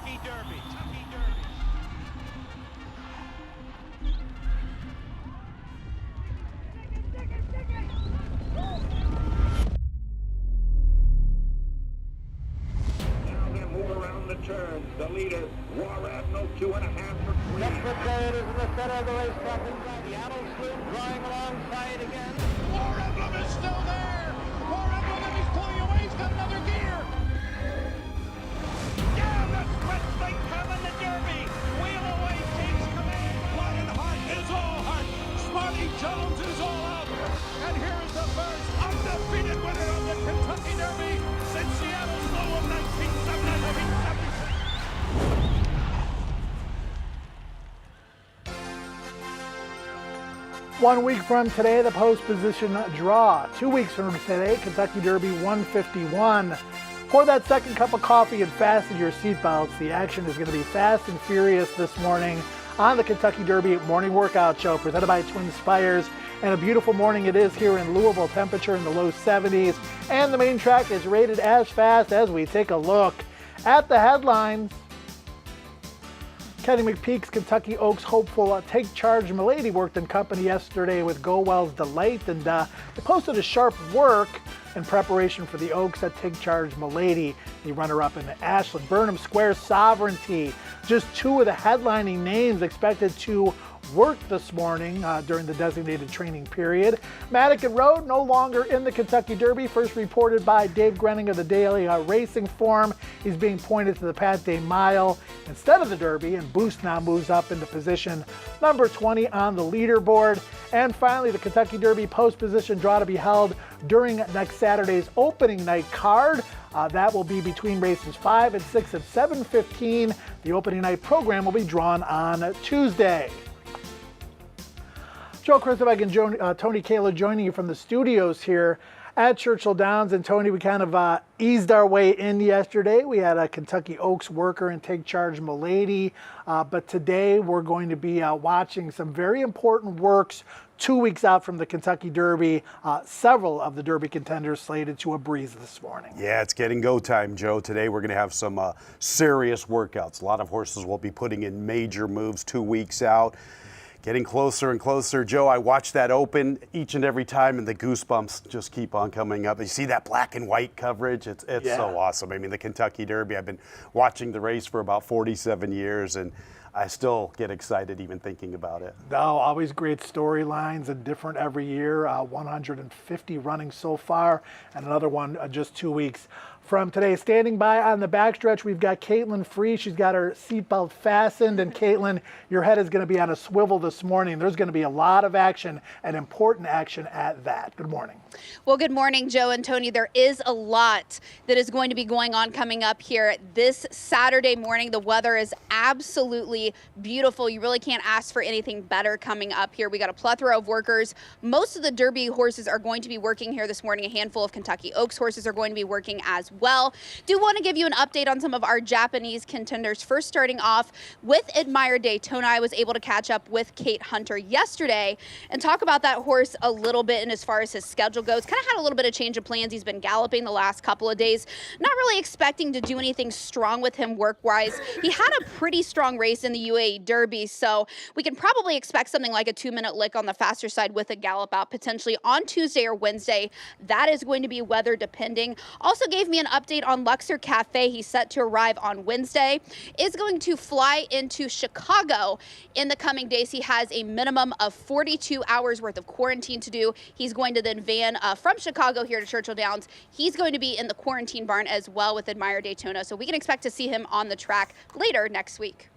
Kentucky Derby. Now they move around the turn. The leader, War Admiral, 2.5 for 3. Next it is in the center of the racetrack. The Admiral Sloop drawing alongside again. War Emblem is still there. War Emblem, and he's pulling away. He's got another gear. Yeah, the Swiss they come in the Derby. Wheel away takes command. Lionheart is all heart. Smarty Jones is all out. And here is the first undefeated winner of the Kentucky Derby since Seattle's Slow of 1976. 1 week from today, the post position draw. 2 weeks from today, Kentucky Derby 151. Pour that second cup of coffee and fasten your seatbelts. The action is going to be fast and furious this morning on the Kentucky Derby Morning Workout Show, presented by Twin Spires. And a beautiful morning it is here in Louisville, temperature in the low 70s. And the main track is rated as fast as we take a look at the headlines. Kenny McPeak's Kentucky Oaks hopeful Take Charge Milady worked in company yesterday with Go Well's Delight, and they posted a sharp work in preparation for the Oaks at Take Charge Milady, the runner-up in the Ashland. Burnham Square Sovereignty, just two of the headlining names expected to work this morning during the designated training period. Madigan Road no longer in the Kentucky Derby, first reported by Dave Grenning of the Daily Racing Form. He's being pointed to the Pat Day Mile instead of the Derby, and Boost now moves up into position number 20 on the leaderboard. And finally, the Kentucky Derby post position draw to be held during next Saturday's opening night card. That will be between races 5 and 6 at 7:15. The opening night program will be drawn on Tuesday. Joe Christopher and Tony Kayla joining you from the studios here at Churchill Downs. And Tony, we kind of eased our way in yesterday. We had a Kentucky Oaks worker and Take Charge Milady. But today we're going to be watching some very important works 2 weeks out from the Kentucky Derby. Several of the Derby contenders slated to a breeze this morning. Yeah, it's getting go time, Joe. Today we're going to have some serious workouts. A lot of horses will be putting in major moves 2 weeks out. Getting closer and closer. Joe, I watch that open each and every time, and the goosebumps just keep on coming up. You see that black and white coverage? It's so awesome. I mean, the Kentucky Derby, I've been watching the race for about 47 years, and I still get excited even thinking about it. No, always great storylines and different every year. 150 running so far, and another one just 2 weeks from today. Standing by on the backstretch, we've got Caitlin Free. She's got her seatbelt fastened. And Caitlin, your head is going to be on a swivel this morning. There's going to be a lot of action, and important action at that. Good morning. Well, good morning, Joe and Tony. There is a lot that is going to be going on coming up here this Saturday morning. The weather is absolutely beautiful. You really can't ask for anything better coming up here. We got a plethora of workers. Most of the Derby horses are going to be working here this morning. A handful of Kentucky Oaks horses are going to be working as well. Do want to give you an update on some of our Japanese contenders. First, starting off with Admire Daytona. I was able to catch up with Kate Hunter yesterday and talk about that horse a little bit, and as far as his schedule goes, kind of had a little bit of change of plans. He's been galloping the last couple of days, not really expecting to do anything strong with him work-wise. He had a pretty strong race in the UAE Derby, so we can probably expect something like a 2-minute lick on the faster side with a gallop out potentially on Tuesday or Wednesday. That is going to be weather depending. Also gave me an update on Luxor Cafe. He's set to arrive on Wednesday. Is going to fly into Chicago in the coming days. He has a minimum of 42 hours worth of quarantine to do. He's going to then van from Chicago here to Churchill Downs. He's going to be in the quarantine barn as well with Admire Daytona. So we can expect to see him on the track later next week.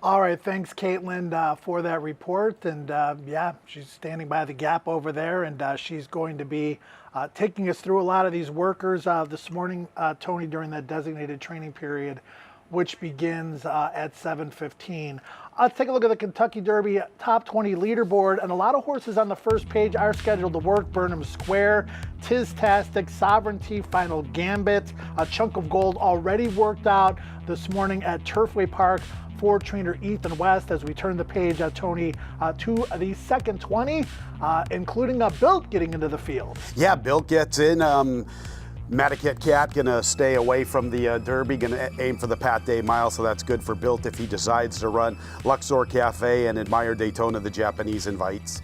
All right, thanks, Caitlin, for that report. And yeah, she's standing by the gap over there, and she's going to be taking us through a lot of these workers this morning, Tony, during that designated training period, which begins at 7:15. Let's take a look at the Kentucky Derby top 20 leaderboard, and a lot of horses on the first page are scheduled to work. Burnham Square, Tiz-tastic, Sovereignty, Final Gambit, a chunk of gold already worked out this morning at Turfway Park for trainer Ethan West. As we turn the page, Tony, to the second 20, including Built getting into the field. Yeah, Built gets in. Madaket Cat gonna stay away from the Derby, gonna aim for the Pat Day Mile, so that's good for Built if he decides to run Luxor Cafe and Admire Daytona, the Japanese invites.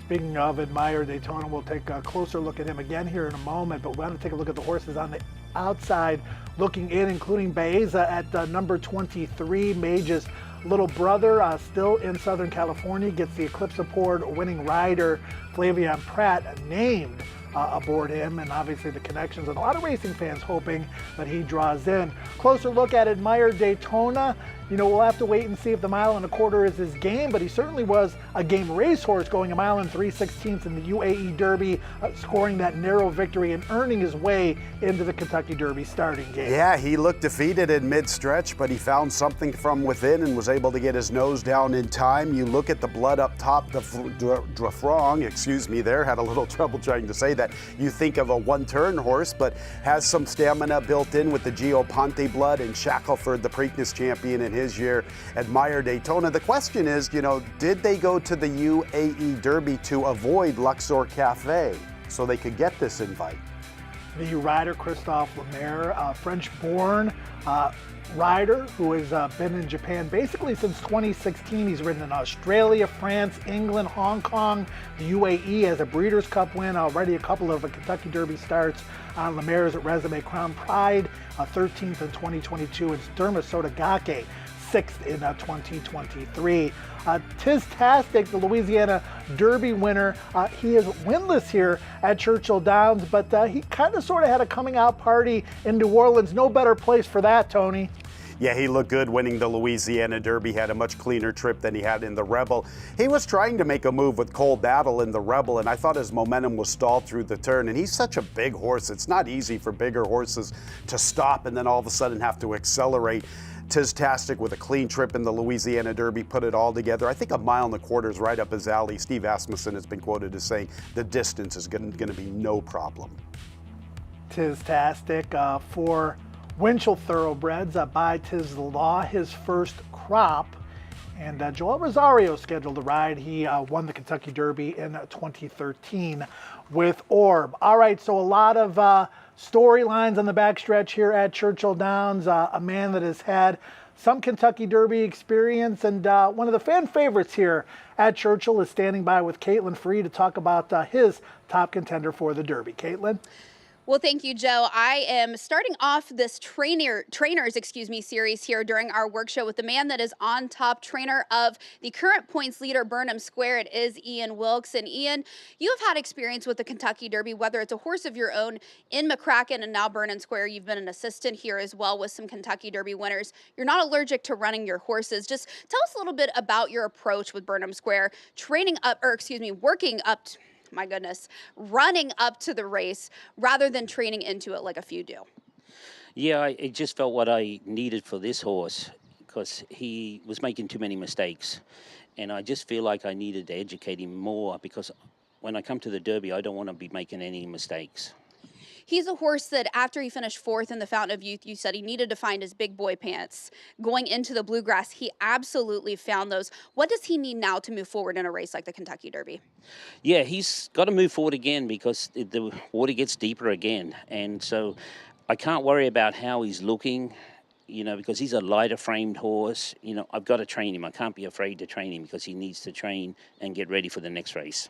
Speaking of Admire Daytona, we'll take a closer look at him again here in a moment, but we want to take a look at the horses on the outside looking in, including Baeza at number 23, Mage's little brother, still in Southern California, gets the Eclipse Award winning rider Flavian Pratt named aboard him, and obviously the connections and a lot of racing fans hoping that he draws in. Closer look at Admire Daytona. You know, we'll have to wait and see if the 1.25 miles is his game, but he certainly was a game racehorse, going 1 mile 3/16 in the UAE Derby, scoring that narrow victory and earning his way into the Kentucky Derby starting gate. Yeah, he looked defeated in mid-stretch, but he found something from within and was able to get his nose down in time. You look at the blood up top, the Drafrong, excuse me there, had a little trouble trying to say that. You think of a one-turn horse, but has some stamina built in with the Gio Ponte blood, and Shackelford, the Preakness champion in his year, Admire Daytona. The question is, you know, did they go to the UAE Derby to avoid Luxor Cafe so they could get this invite? The rider, Christophe Lemaire, French-born rider who has been in Japan basically since 2016. He's ridden in Australia, France, England, Hong Kong, the UAE, as a Breeders' Cup win, already a couple of Kentucky Derby starts on Lemaire's resume. Crown Pride, 13th in 2022, and Sturma-Sotogake, 6th in 2023. Tiztastic, the Louisiana Derby winner, he is winless here at Churchill Downs, but he kind of sort of had a coming out party in New Orleans. No better place for that, Tony. Yeah, he looked good winning the Louisiana Derby, had a much cleaner trip than he had in the Rebel. He was trying to make a move with Cole Battle in the Rebel, and I thought his momentum was stalled through the turn, and he's such a big horse. It's not easy for bigger horses to stop and then all of a sudden have to accelerate. Tiztastic with a clean trip in the Louisiana Derby, put it all together. I think 1.25 miles is right up his alley. Steve Asmussen has been quoted as saying the distance is going to be no problem. Tiztastic for Winchell Thoroughbreds by Tiz the Law, his first crop. And Joel Rosario scheduled to ride. He won the Kentucky Derby in 2013 with Orb. All right, so a lot of storylines on the backstretch here at Churchill Downs. A man that has had some Kentucky Derby experience, and one of the fan favorites here at Churchill is standing by with Caitlin Free to talk about his top contender for the Derby. Caitlin? Well, thank you, Joe. I am starting off this trainers series here during our work show with the man that is on top, trainer of the current points leader, Burnham Square. It is Ian Wilkes. And Ian, you have had experience with the Kentucky Derby, whether it's a horse of your own in McCracken and now Burnham Square. You've been an assistant here as well with some Kentucky Derby winners. You're not allergic to running your horses. Just tell us a little bit about your approach with Burnham Square, running up to the race rather than training into it like a few do. Yeah, I just felt what I needed for this horse because he was making too many mistakes. And I just feel like I needed to educate him more because when I come to the Derby, I don't want to be making any mistakes. He's a horse that after he finished 4th in the Fountain of Youth, you said he needed to find his big boy pants. Going into the Bluegrass, he absolutely found those. What does he need now to move forward in a race like the Kentucky Derby? Yeah, he's got to move forward again because the water gets deeper again. And so I can't worry about how he's looking, you know, because he's a lighter framed horse. You know, I've got to train him. I can't be afraid to train him because he needs to train and get ready for the next race.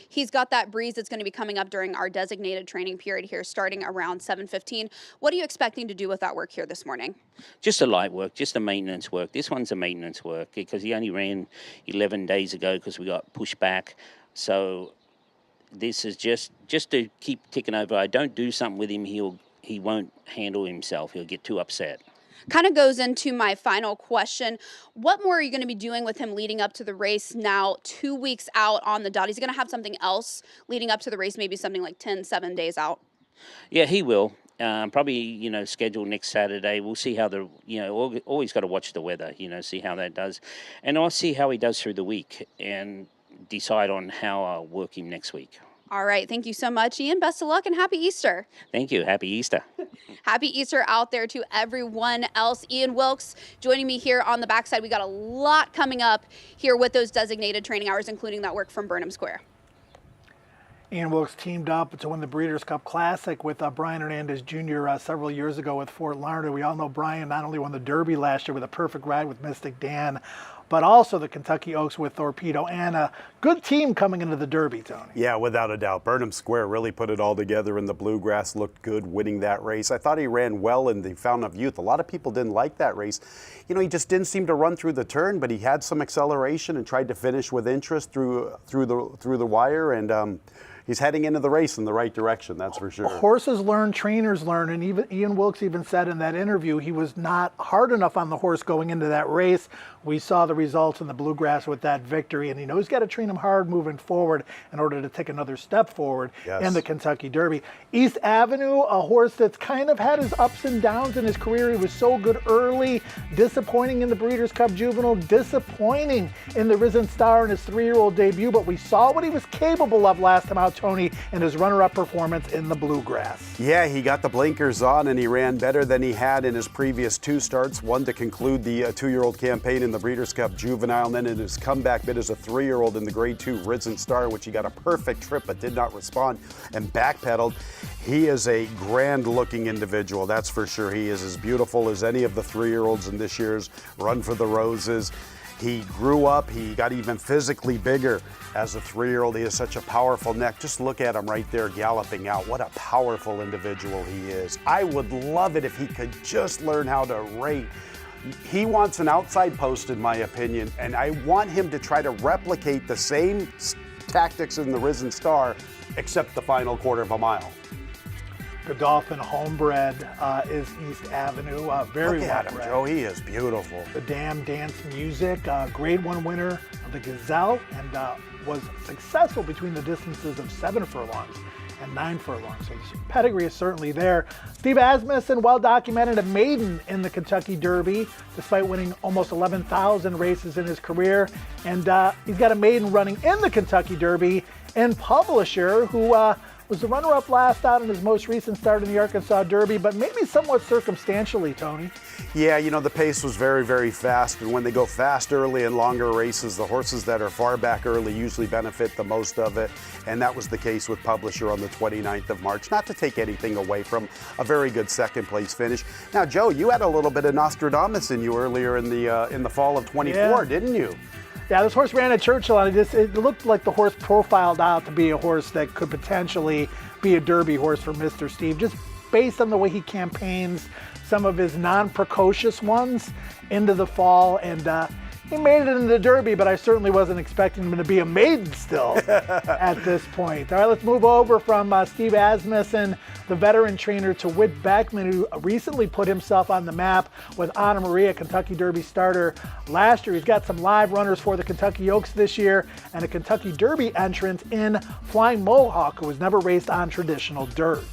He's got that breeze that's going to be coming up during our designated training period here starting around 7:15. What are you expecting to do with that work here this morning? Just a light work, just a maintenance work. This one's a maintenance work because he only ran 11 days ago because we got pushed back. So this is just to keep ticking over. I don't do something with him, he won't handle himself. He'll get too upset. Kind of goes into my final question. What more are you going to be doing with him leading up to the race now 2 weeks out on the dot? He's going to have something else leading up to the race, maybe something like 7 days out. Yeah, he will. Probably, you know, schedule next Saturday. We'll see how always got to watch the weather, you know, see how that does. And I'll see how he does through the week and decide on how I'll work him next week. All right. Thank you so much, Ian. Best of luck and happy Easter. Thank you. Happy Easter. Happy Easter out there to everyone else. Ian Wilkes joining me here on the backside. We got a lot coming up here with those designated training hours, including that work from Burnham Square. Ian Wilkes teamed up to win the Breeders' Cup Classic with Brian Hernandez Jr. Several years ago with Fort Larned. We all know Brian not only won the Derby last year with a perfect ride with Mystic Dan, but also the Kentucky Oaks with Torpedo, and a good team coming into the Derby, Tony. Yeah, without a doubt. Burnham Square really put it all together in the Bluegrass, looked good winning that race. I thought he ran well in the Fountain of Youth. A lot of people didn't like that race. You know, he just didn't seem to run through the turn, but he had some acceleration and tried to finish with interest through the wire, and he's heading into the race in the right direction, that's for sure. Horses learn, trainers learn, and even Ian Wilkes even said in that interview he was not hard enough on the horse going into that race. We saw the results in the Bluegrass with that victory, and he knows he's got to train him hard moving forward in order to take another step forward in the Kentucky Derby. East Avenue, a horse that's kind of had his ups and downs in his career. He was so good early, disappointing in the Breeders' Cup Juvenile, disappointing in the Risen Star in his 3-year-old debut, but we saw what he was capable of last time out, Tony, in his runner-up performance in the Bluegrass. Yeah, he got the blinkers on and he ran better than he had in his previous 2 starts, one to conclude the 2-year-old campaign in the Breeders' Cup Juvenile, and then in his comeback bid as a 3-year-old in the Grade 2 Risen Star, which he got a perfect trip but did not respond and backpedaled. He is a grand-looking individual, that's for sure. He is as beautiful as any of the 3-year-olds in this year's Run for the Roses. He grew up, he got even physically bigger as a 3-year-old. He has such a powerful neck. Just look at him right there galloping out. What a powerful individual he is. I would love it if he could just learn how to rate. He wants an outside post, in my opinion, and I want him to try to replicate the same tactics in the Risen Star, except the final quarter of a mile. Godolphin Homebred is East Avenue. Very Look at him, Joe. He is beautiful. The Dam Dance Music, Grade 1 winner of the Gazelle, and was successful between the distances of 7 furlongs and 9 furlongs. So the pedigree is certainly there. Steve Asmussen, well documented, a maiden in the Kentucky Derby, despite winning almost 11,000 races in his career. And he's got a maiden running in the Kentucky Derby, and Publisher, who was the runner-up last out in his most recent start in the Arkansas Derby, but maybe somewhat circumstantially, Tony. Yeah, you know, the pace was very, very fast, and when they go fast early in longer races, the horses that are far back early usually benefit the most of it, and that was the case with Publisher on the 29th of March. Not to take anything away from a very good second-place finish. Now, Joe, you had a little bit of Nostradamus in you earlier in the fall of 24, didn't you? Yeah, this horse ran at Churchill, and it looked like the horse profiled out to be a horse that could potentially be a Derby horse for Mr. Steve, just based on the way he campaigns some of his non-precocious ones into the fall. And he made it in the Derby, but I certainly wasn't expecting him to be a maiden still at this point. All right, let's move over from Steve Asmussen, the veteran trainer, to Whit Beckman, who recently put himself on the map with Anna Maria, Kentucky Derby starter last year. He's got some live runners for the Kentucky Oaks this year, and a Kentucky Derby entrant in Flying Mohawk, who was never raced on traditional dirt.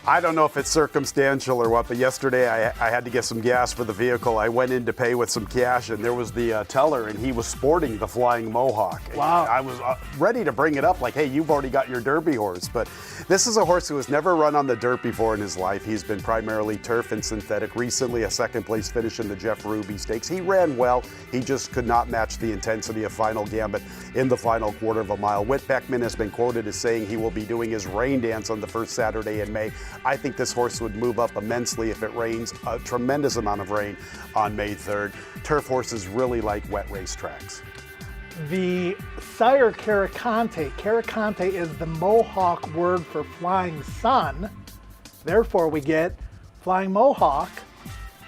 I don't know if it's circumstantial or what, but yesterday I had to get some gas for the vehicle. I went in to pay with some cash, and there was the teller, and he was sporting the Flying Mohawk. Wow. I was ready to bring it up, like, hey, you've already got your Derby horse. But this is a horse who has never run on the dirt before in his life. He's been primarily turf and synthetic. Recently, a second-place finish in the Jeff Ruby Stakes. He ran well. He just could not match the intensity of Final Gambit in the final quarter of a mile. Whit Beckman has been quoted as saying he will be doing his rain dance on the first Saturday in May. I think this horse would move up immensely if it rains, a tremendous amount of rain on May 3rd. Turf horses really like wet race tracks. The sire Caracante is the Mohawk word for flying sun. Therefore, we get Flying Mohawk.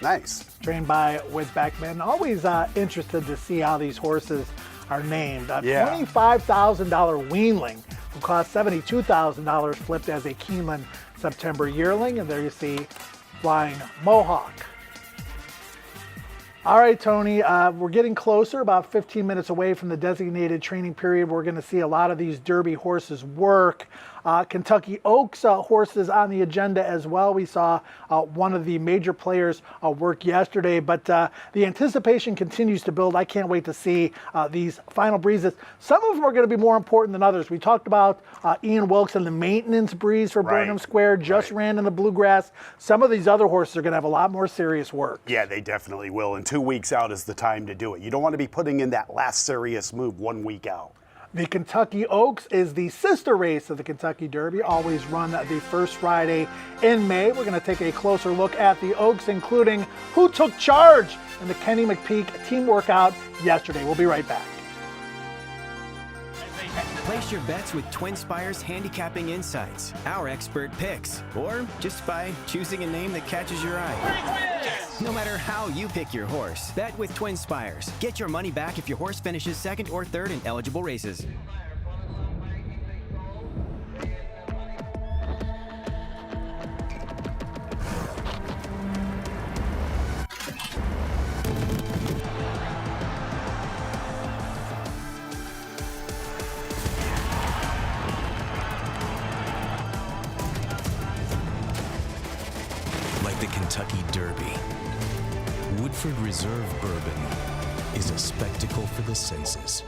Nice. Trained by Whit Beckman. Always interested to see how these horses are named. $25,000 weanling, who cost $72,000, flipped as a Keeneland September yearling, and there you see Flying Mohawk. All right, Tony, we're getting closer, about 15 minutes away from the designated training period. We're going to see a lot of these Derby horses work. Kentucky Oaks horses on the agenda as well. We saw one of the major players work yesterday, but the anticipation continues to build. I can't wait to see these final breezes. Some of them are going to be more important than others. We talked about Ian Wilkes and the maintenance breeze for Burnham Square, just ran in the Bluegrass. Some of these other horses are going to have a lot more serious work. Yeah, they definitely will, and 2 weeks out is the time to do it. You don't want to be putting in that last serious move 1 week out. The Kentucky Oaks is the sister race of the Kentucky Derby, always run the first Friday in May. We're going to take a closer look at the Oaks, including who took charge in the Kenny McPeek team workout yesterday. We'll be right back. Place your bets with Twin Spires Handicapping Insights, our expert picks, or just by choosing a name that catches your eye. No matter how you pick your horse, bet with Twin Spires. Get your money back if your horse finishes second or third in eligible races. Like the Kentucky Derby, Woodford Reserve Bourbon is a spectacle for the senses.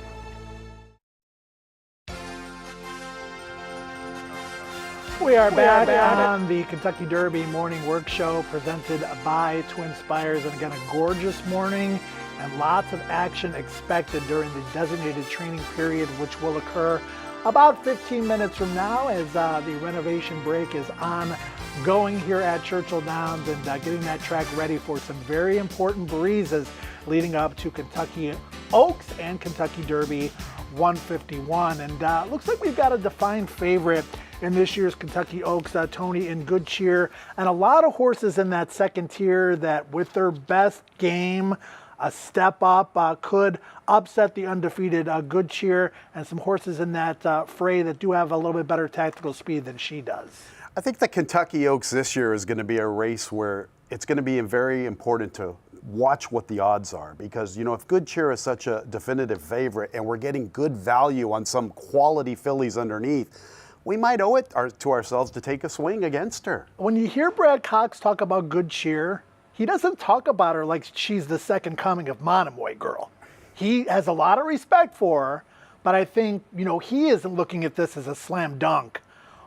We are back on the Kentucky Derby morning work show presented by Twin Spires, and again a gorgeous morning and lots of action expected during the designated training period, which will occur about 15 minutes from now as the renovation break is ongoing here at Churchill Downs, and getting that track ready for some very important breezes leading up to Kentucky Oaks and Kentucky Derby 151. And looks like we've got a defined favorite in this year's Kentucky Oaks, Tony, in Good Cheer, and a lot of horses in that second tier that with their best game, a step up, could upset the undefeated Good Cheer, and some horses in that fray that do have a little bit better tactical speed than she does. I think the Kentucky Oaks this year is going to be a race where it's going to be very important to watch what the odds are, because, you know, if Good Cheer is such a definitive favorite and we're getting good value on some quality fillies underneath, we might owe it to ourselves to take a swing against her. When you hear Brad Cox talk about Good Cheer, he doesn't talk about her like she's the second coming of Monomoy Girl. He has a lot of respect for her, but I think, you know, he isn't looking at this as a slam dunk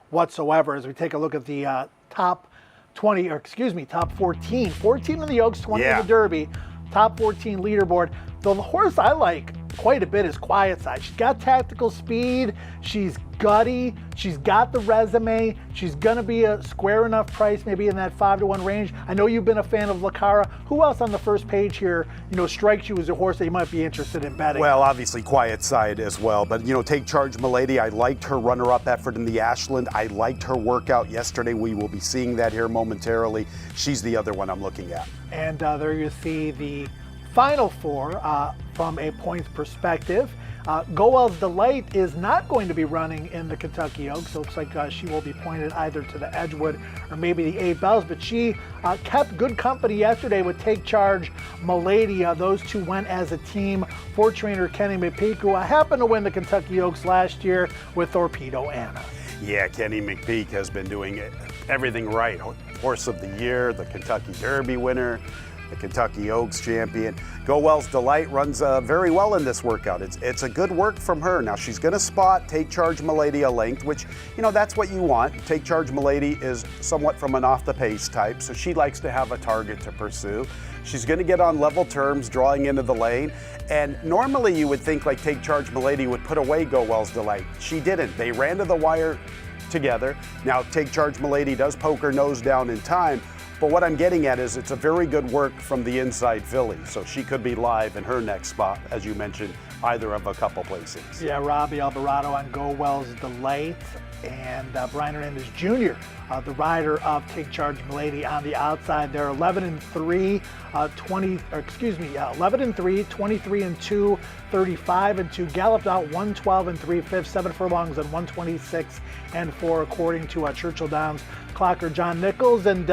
whatsoever as we take a look at the top 14. 14 in the Oaks, 20 in the Derby, top 14 leaderboard. Though the horse I like quite a bit is Quiet Side. She's got tactical speed, she's gutty, she's got the resume, she's gonna be a square enough price, maybe in that 5-1 range. I know you've been a fan of Lacara. Who else on the first page here, you know, strikes you as a horse that you might be interested in betting? Well, obviously Quiet Side as well, but, you know, Take Charge Milady, I liked her runner-up effort in the Ashland. I liked her workout yesterday. We will be seeing that here momentarily. She's the other one I'm looking at. And there you see the final four from a points perspective. Go Well's Delight is not going to be running in the Kentucky Oaks. It looks like she will be pointed either to the Edgewood or maybe the 8 Bells, but she kept good company yesterday with Take Charge Milady. Those two went as a team for trainer Kenny McPeek, who happened to win the Kentucky Oaks last year with Torpedo Anna. Yeah, Kenny McPeek has been doing everything right. Horse of the Year, the Kentucky Derby winner, the Kentucky Oaks champion. Go Well's Delight runs very well in this workout. It's a good work from her. Now she's going to spot Take Charge Milady a length, which, you know, that's what you want. Take Charge Milady is somewhat from an off the pace type, so she likes to have a target to pursue. She's going to get on level terms, drawing into the lane, and normally you would think like Take Charge Milady would put away Go Well's Delight. She didn't. They ran to the wire together. Now Take Charge Milady does poke her nose down in time, but what I'm getting at is it's a very good work from the inside filly, so she could be live in her next spot, as you mentioned, either of a couple placings. Yeah, Robbie Alvarado on Go Well's Delight, and Brian Hernandez Jr., the rider of Take Charge Milady on the outside. They're 11-3, 11-3, 23-2, 35-2, galloped out 112-3 fifths, 7 furlongs, and 126-4, according to Churchill Downs clocker John Nichols. And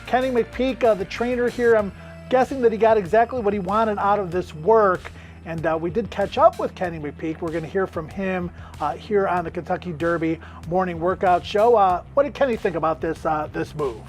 Kenny McPeek, the trainer here, I'm guessing that he got exactly what he wanted out of this work. And we did catch up with Kenny McPeek. We're going to hear from him here on the Kentucky Derby morning workout show. What did Kenny think about this move?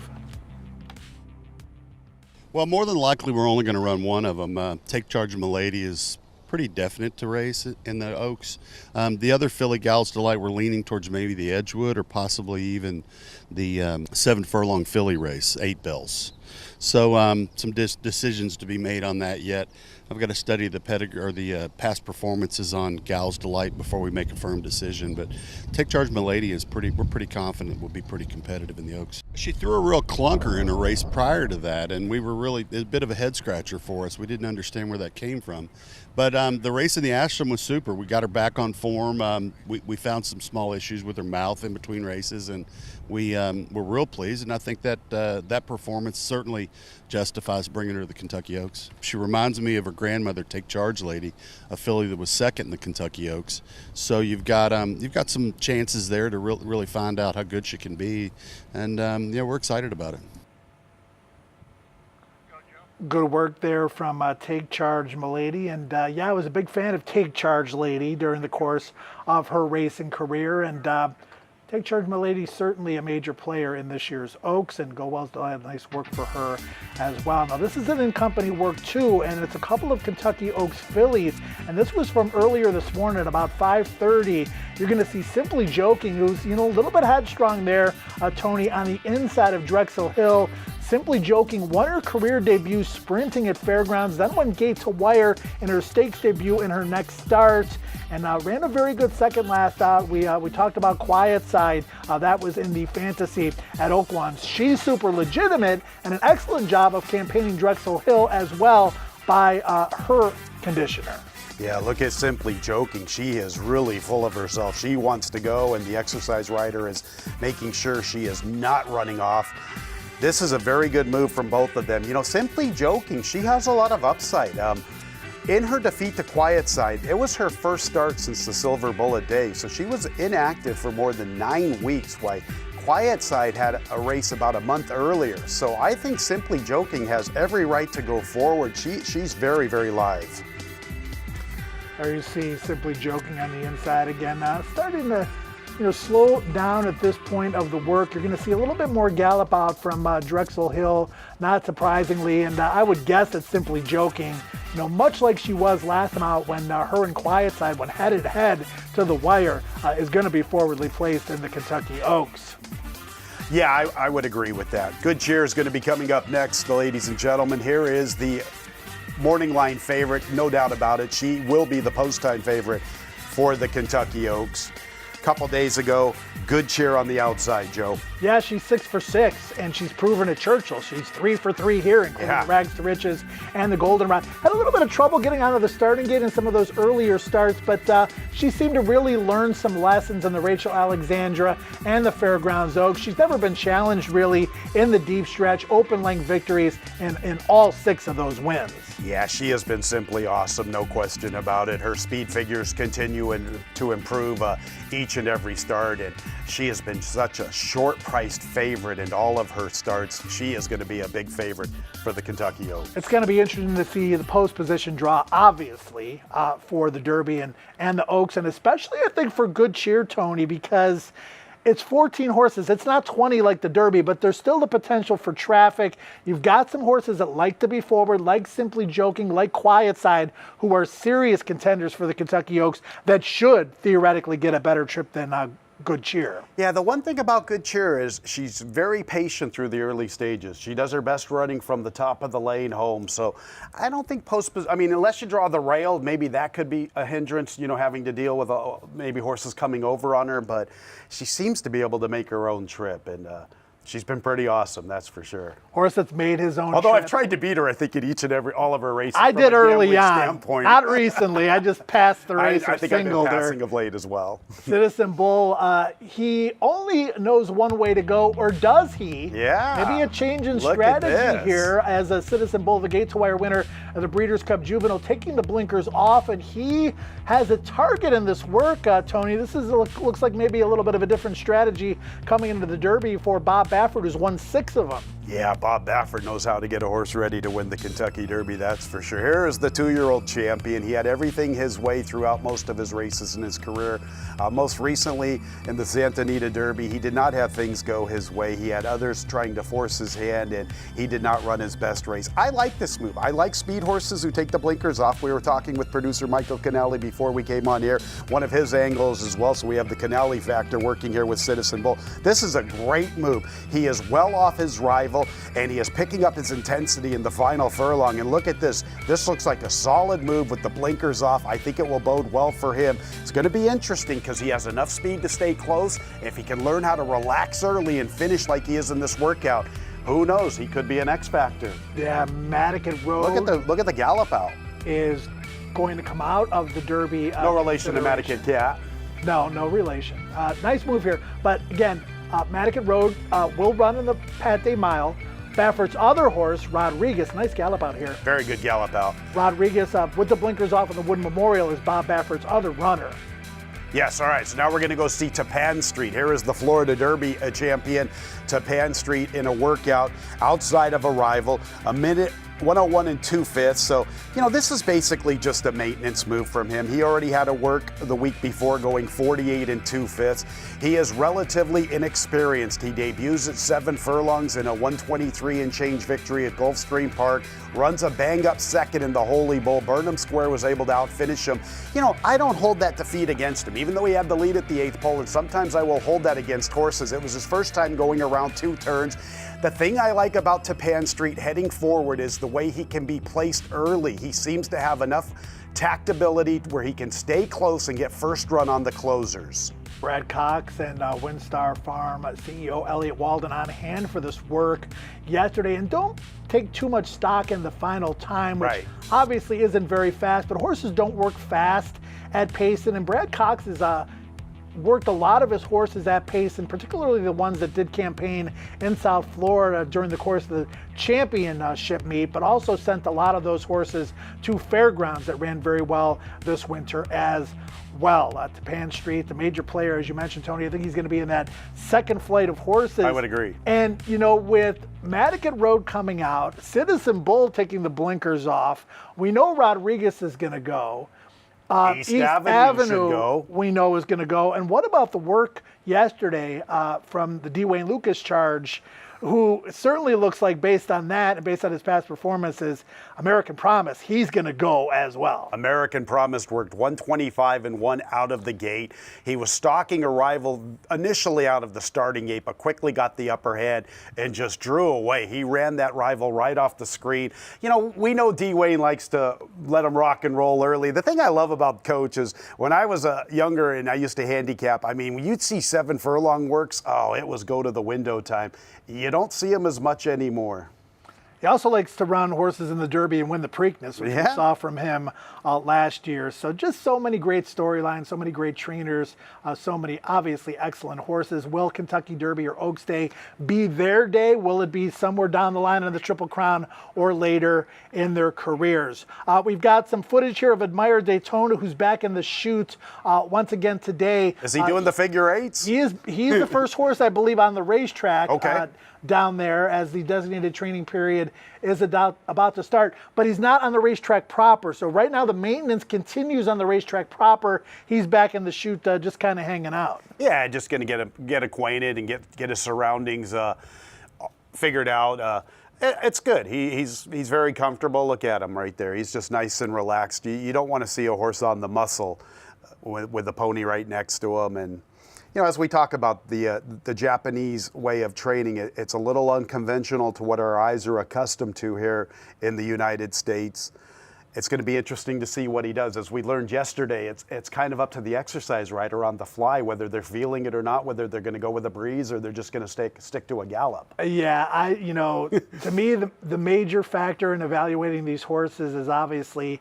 Well, more than likely, we're only going to run one of them. Take Charge Milady is pretty definite to race in the Oaks. The other filly, Gal's Delight, we're leaning towards maybe the Edgewood or possibly even the 7 furlong filly race, 8 Bells. So some decisions to be made on that yet. I've got to study the pedigree or the past performances on Gal's Delight before we make a firm decision. But Take Charge Milady is we're pretty confident will be pretty competitive in the Oaks. She threw a real clunker in a race prior to that, and we were really a bit of a head scratcher for us. We didn't understand where that came from. But the race in the Ashram was super. We got her back on form. We found some small issues with her mouth in between races, and we were real pleased. And I think that that performance certainly justifies bringing her to the Kentucky Oaks. She reminds me of her grandmother, Take Charge Lady, a filly that was second in the Kentucky Oaks. So you've got some chances there to really find out how good she can be, and yeah, we're excited about it. Good work there from Take Charge Milady, and yeah, I was a big fan of Take Charge Lady during the course of her racing career, and Take Charge Milady certainly a major player in this year's Oaks, and Go Wells had nice work for her as well. Now this is an in-company work too, and it's a couple of Kentucky Oaks fillies, and this was from earlier this morning at about 5:30. You're going to see Simply Joking, who's a little bit headstrong there, Tony, on the inside of Drexel Hill. Simply Joking won her career debut sprinting at Fairgrounds, then went gate to wire in her stakes debut in her next start, and ran a very good second last out. We talked about Quiet Side. That was in the fantasy at Oaklawn. She's super legitimate, and an excellent job of campaigning Drexel Hill as well by her conditioner. Yeah, look at Simply Joking. She is really full of herself. She wants to go, and the exercise rider is making sure she is not running off. This is a very good move from both of them. Simply Joking, she has a lot of upside. In her defeat to Quiet Side, it was her first start since the Silver Bullet Day, so she was inactive for more than 9 weeks, while Quiet Side had a race about a month earlier. So I think Simply Joking has every right to go forward. She's very, very live. There you see Simply Joking on the inside again, starting to slow down at this point of the work. You're going to see a little bit more gallop out from Drexel Hill, not surprisingly, and I would guess that Simply Joking, much like she was last time out when her and Quiet Side went head to the wire, is going to be forwardly placed in the Kentucky Oaks. Yeah, I would agree with that. Good Cheer is going to be coming up next, ladies and gentlemen. Here is the morning line favorite, no doubt about it. She will be the post-time favorite for the Kentucky Oaks. Couple days ago, Good Cheer on the outside, Joe. Yeah, she's 6 for 6, and she's proven at Churchill. She's 3 for 3 here, including Rags to Riches and the Goldenrod. Had a little bit of trouble getting out of the starting gate in some of those earlier starts, but she seemed to really learn some lessons in the Rachel Alexandra and the Fairgrounds Oaks. She's never been challenged really in the deep stretch, open length victories in all 6 of those wins. Yeah, she has been simply awesome, no question about it. Her speed figures continue to improve each and every start, and she has been such a short-priced favorite in all of her starts. She is going to be a big favorite for the Kentucky Oaks. It's going to be interesting to see the post-position draw, obviously, for the Derby and the Oaks, and especially, I think, for Good Cheer, Tony, because it's 14 horses. It's not 20 like the Derby, but there's still the potential for traffic. You've got some horses that like to be forward, like Simply Joking, like Quiet Side, who are serious contenders for the Kentucky Oaks that should theoretically get a better trip than Good Cheer. Yeah, the one thing about Good Cheer is she's very patient through the early stages. She does her best running from the top of the lane home. So I don't think unless you draw the rail, maybe that could be a hindrance, having to deal with maybe horses coming over on her. But she seems to be able to make her own trip, and she's been pretty awesome, that's for sure. Horse that's made his own Although trip. I've tried to beat her, I think, in all of her races. I did early on, standpoint. not recently. I just passed the race. I think I've been passing of late as well. Citizen Bull, he only knows one way to go, or does he? Yeah. Maybe a change in Look strategy here as a Citizen Bull, the gate-to-wire winner of the Breeders' Cup Juvenile, taking the blinkers off, and he has a target in this work, Tony. This looks like maybe a little bit of a different strategy coming into the Derby for Bob Baffert, who's won 6 of them. Yeah, Bob Baffert knows how to get a horse ready to win the Kentucky Derby, that's for sure. Here is the 2-year-old champion. He had everything his way throughout most of his races in his career. Most recently in the Santa Anita Derby, he did not have things go his way. He had others trying to force his hand, and he did not run his best race. I like this move. I like speed horses who take the blinkers off. We were talking with producer Michael Canali before we came on here, one of his angles as well, so we have the Canali factor working here with Citizen Bull. This is a great move. He is well off his rival, and he is picking up his intensity in the final furlong. And look at this. This looks like a solid move with the blinkers off. I think it will bode well for him. It's going to be interesting because he has enough speed to stay close. If he can learn how to relax early and finish like he is in this workout, who knows? He could be an X factor. Yeah, Madigan Road. Look at the gallop out. Is going to come out of the Derby. No relation to Madigan Cat. No relation. Nice move here. But again, Madigan Road will run in the Pate Mile. Baffert's other horse, Rodriguez, nice gallop out here. Very good gallop out. Rodriguez with the blinkers off in the Wood Memorial is Bob Baffert's other runner. Yes, all right, so now we're going to go see Tapan Street. Here is the Florida Derby champion, Tapan Street, in a workout outside of a rival, a minute 101 and 2/5. So, this is basically just a maintenance move from him. He already had to work the week before going 48 and 2/5. He is relatively inexperienced. He debuts at 7 furlongs in a 123 and change victory at Gulfstream Park, runs a bang-up second in the Holy Bull. Burnham Square was able to outfinish him. I don't hold that defeat against him, even though he had the lead at the 8th pole, and sometimes I will hold that against horses. It was his first time going around 2 turns. The thing I like about Tapan Street heading forward is the way he can be placed early. He seems to have enough tactability where he can stay close and get first run on the closers. Brad Cox and Windstar Farm CEO Elliot Walden on hand for this work yesterday. And don't take too much stock in the final time, which obviously isn't very fast, but horses don't work fast at Payson. And Brad Cox is worked a lot of his horses at Payson, particularly the ones that did campaign in South Florida during the course of the championship meet, but also sent a lot of those horses to fairgrounds that ran very well this winter as well. Tapan Street, the major player, as you mentioned, Tony, I think he's going to be in that second flight of horses. I would agree. And, with Madigan Road coming out, Citizen Bull taking the blinkers off, we know Rodriguez is going to go. East Avenue should go. We know is going to go. And what about the work yesterday from the D. Wayne Lucas charge, who certainly looks like, based on that and based on his past performances, American Promise, he's going to go as well. American Promise worked 125 and 1 out of the gate. He was stalking a rival initially out of the starting gate, but quickly got the upper hand and just drew away. He ran that rival right off the screen. We know D. Wayne likes to let him rock and roll early. The thing I love about Coach is when I was younger and I used to handicap, when you'd see 7 furlong works, it was go to the window time. You don't see him as much anymore. He also likes to run horses in the Derby and win the Preakness, which we saw from him last year. So just so many great storylines, so many great trainers, so many obviously excellent horses. Will Kentucky Derby or Oaks Day be their day? Will it be somewhere down the line in the Triple Crown or later in their careers? We've got some footage here of Admire Daytona, who's back in the chute once again today. Is he doing the figure eights? He is the first horse, I believe, on the racetrack. Okay. Down there as the designated training period is about to start, but he's not on the racetrack proper. So right now the maintenance continues on the racetrack proper. He's back in the chute, just kind of hanging out. Yeah, just going to get acquainted and get his surroundings figured out. It's good. He's very comfortable. Look at him right there. He's just nice and relaxed. You don't want to see a horse on the muscle with a pony right next to him. And as we talk about the Japanese way of training, it's a little unconventional to what our eyes are accustomed to here in the United States. It's going to be interesting to see what he does. As we learned yesterday, it's kind of up to the exercise rider on the fly, whether they're feeling it or not, whether they're going to go with a breeze or they're just going to stick to a gallop. Yeah, to me, the major factor in evaluating these horses is obviously,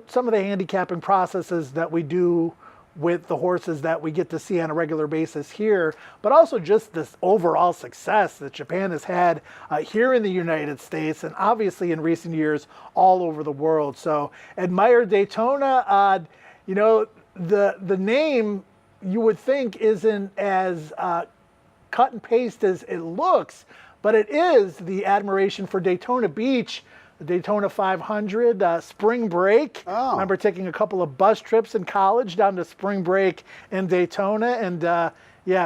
some of the handicapping processes that we do with the horses that we get to see on a regular basis here, but also just this overall success that Japan has had here in the United States and obviously in recent years all over the world. So Admire Daytona, the name you would think isn't as cut and paste as it looks, but it is the admiration for Daytona Beach, the Daytona 500, spring break. I remember taking a couple of bus trips in college down to spring break in Daytona, and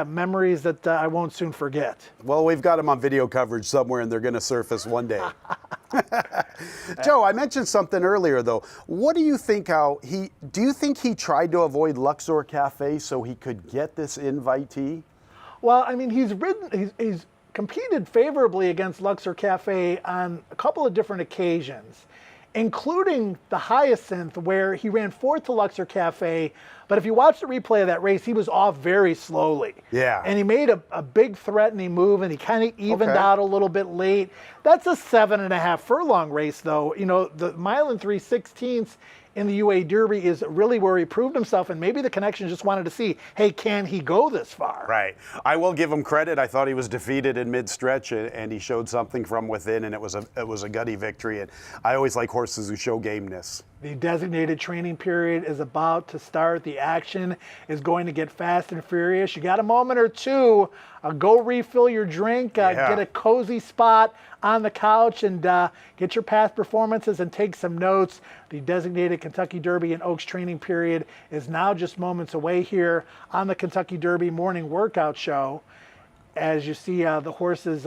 memories that I won't soon forget. Well, we've got them on video coverage somewhere, and they're going to surface one day. Joe, I mentioned something earlier, though. What do you think? Do you think he tried to avoid Luxor Cafe so he could get this invitee? Well, he's competed favorably against Luxor Cafe on a couple of different occasions, including the Hyacinth, where he ran fourth to Luxor Cafe. But if you watch the replay of that race, he was off very slowly. Yeah. And he made a big threatening move, and he kind of evened out a little bit late. That's a 7.5 furlong race, though. You know, the mile and 3/16 in the UA Derby is really where he proved himself, and maybe the connection just wanted to see, hey, can he go this far? Right. I will give him credit. I thought he was defeated in mid-stretch, and he showed something from within, and it was a gutty victory. And I always like horses who show gameness. The designated training period is about to start. The action is going to get fast and furious. You got a moment or two. Go refill your drink, get a cozy spot on the couch, and get your past performances and take some notes. The designated Kentucky Derby and Oaks training period is now just moments away here on the Kentucky Derby morning workout show. As you see the horses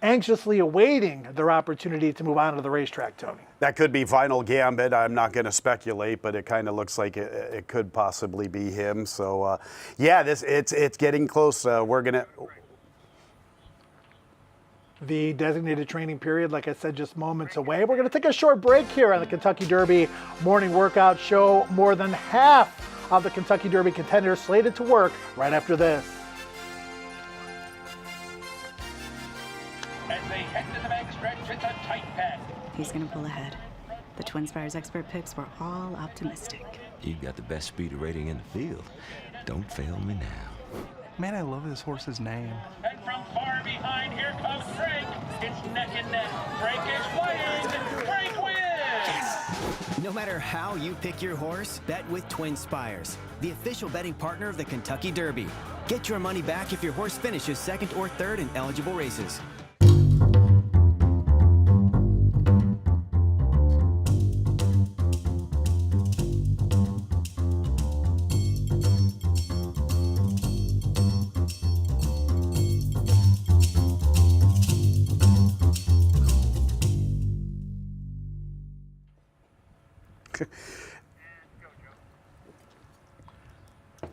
anxiously awaiting their opportunity to move on to the racetrack, Tony. That could be Final Gambit. I'm not going to speculate, but it kind of looks like it could possibly be him. So, yeah, it's getting close. We're going to... The designated training period, like I said, just moments away. We're going to take a short break here on the Kentucky Derby morning workout show. More than half of the Kentucky Derby contenders slated to work right after this. As they head to the backstretch, it's a tight pack. He's going to pull ahead. The Twin Spires expert picks were all optimistic. You've got the best speed rating in the field. Don't fail me now. Man, I love this horse's name. And from far behind, here comes Frank. It's neck and neck. Frank is winning. Frank wins! No matter how you pick your horse, bet with Twin Spires, the official betting partner of the Kentucky Derby. Get your money back if your horse finishes second or third in eligible races.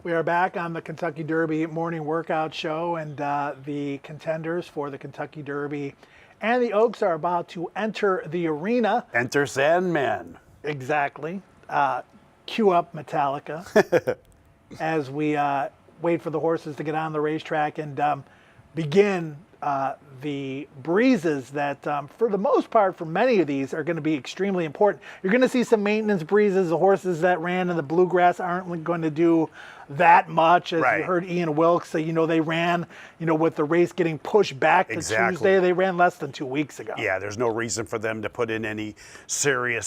We are back on the Kentucky Derby morning workout show, and the contenders for the Kentucky Derby and the Oaks are about to enter the arena. Enter Sandman. Exactly. Cue up Metallica as we wait for the horses to get on the racetrack and begin the breezes that, for the most part, for many of these, are going to be extremely important. You're going to see some maintenance breezes. The horses that ran in the bluegrass aren't going to do that much. As you heard Ian Wilkes say, they ran, with the race getting pushed back to Tuesday, they ran less than 2 weeks ago. Yeah, there's no reason for them to put in any serious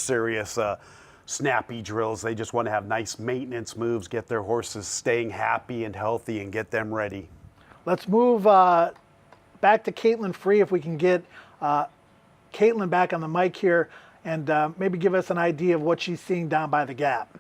snappy drills. They just want to have nice maintenance moves, get their horses staying happy and healthy, and get them ready. Let's move back to Caitlin Free, if we can get Caitlin back on the mic here and maybe give us an idea of what she's seeing down by the gap.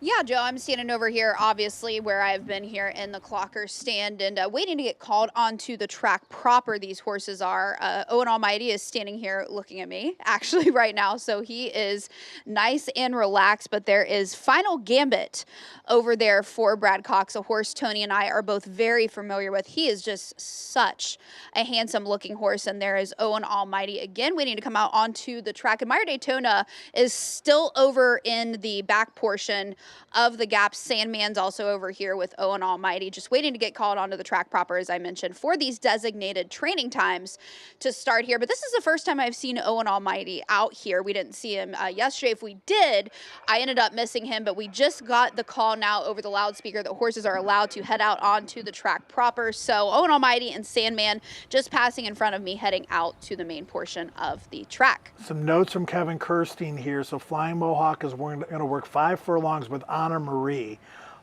Yeah, Joe, I'm standing over here, obviously, where I've been here in the clocker stand and waiting to get called onto the track proper. These horses are. Owen Almighty is standing here looking at me, actually, right now. So he is nice and relaxed, but there is Final Gambit over there for Brad Cox, a horse Tony and I are both very familiar with. He is just such a handsome-looking horse, and there is Owen Almighty again waiting to come out onto the track. And Meyer Daytona is still over in the back portion of the gap. Sandman's also over here with Owen Almighty, just waiting to get called onto the track proper, as I mentioned, for these designated training times to start here. But this is the first time I've seen Owen Almighty out here. We didn't see him yesterday. If we did, I ended up missing him, but we just got the call now over the loudspeaker that horses are allowed to head out onto the track proper. So Owen Almighty and Sandman just passing in front of me, heading out to the main portion of the track. Some notes from Kevin Kirstein here. So Flying Mohawk is going to work 5 furlongs with Honor Marie.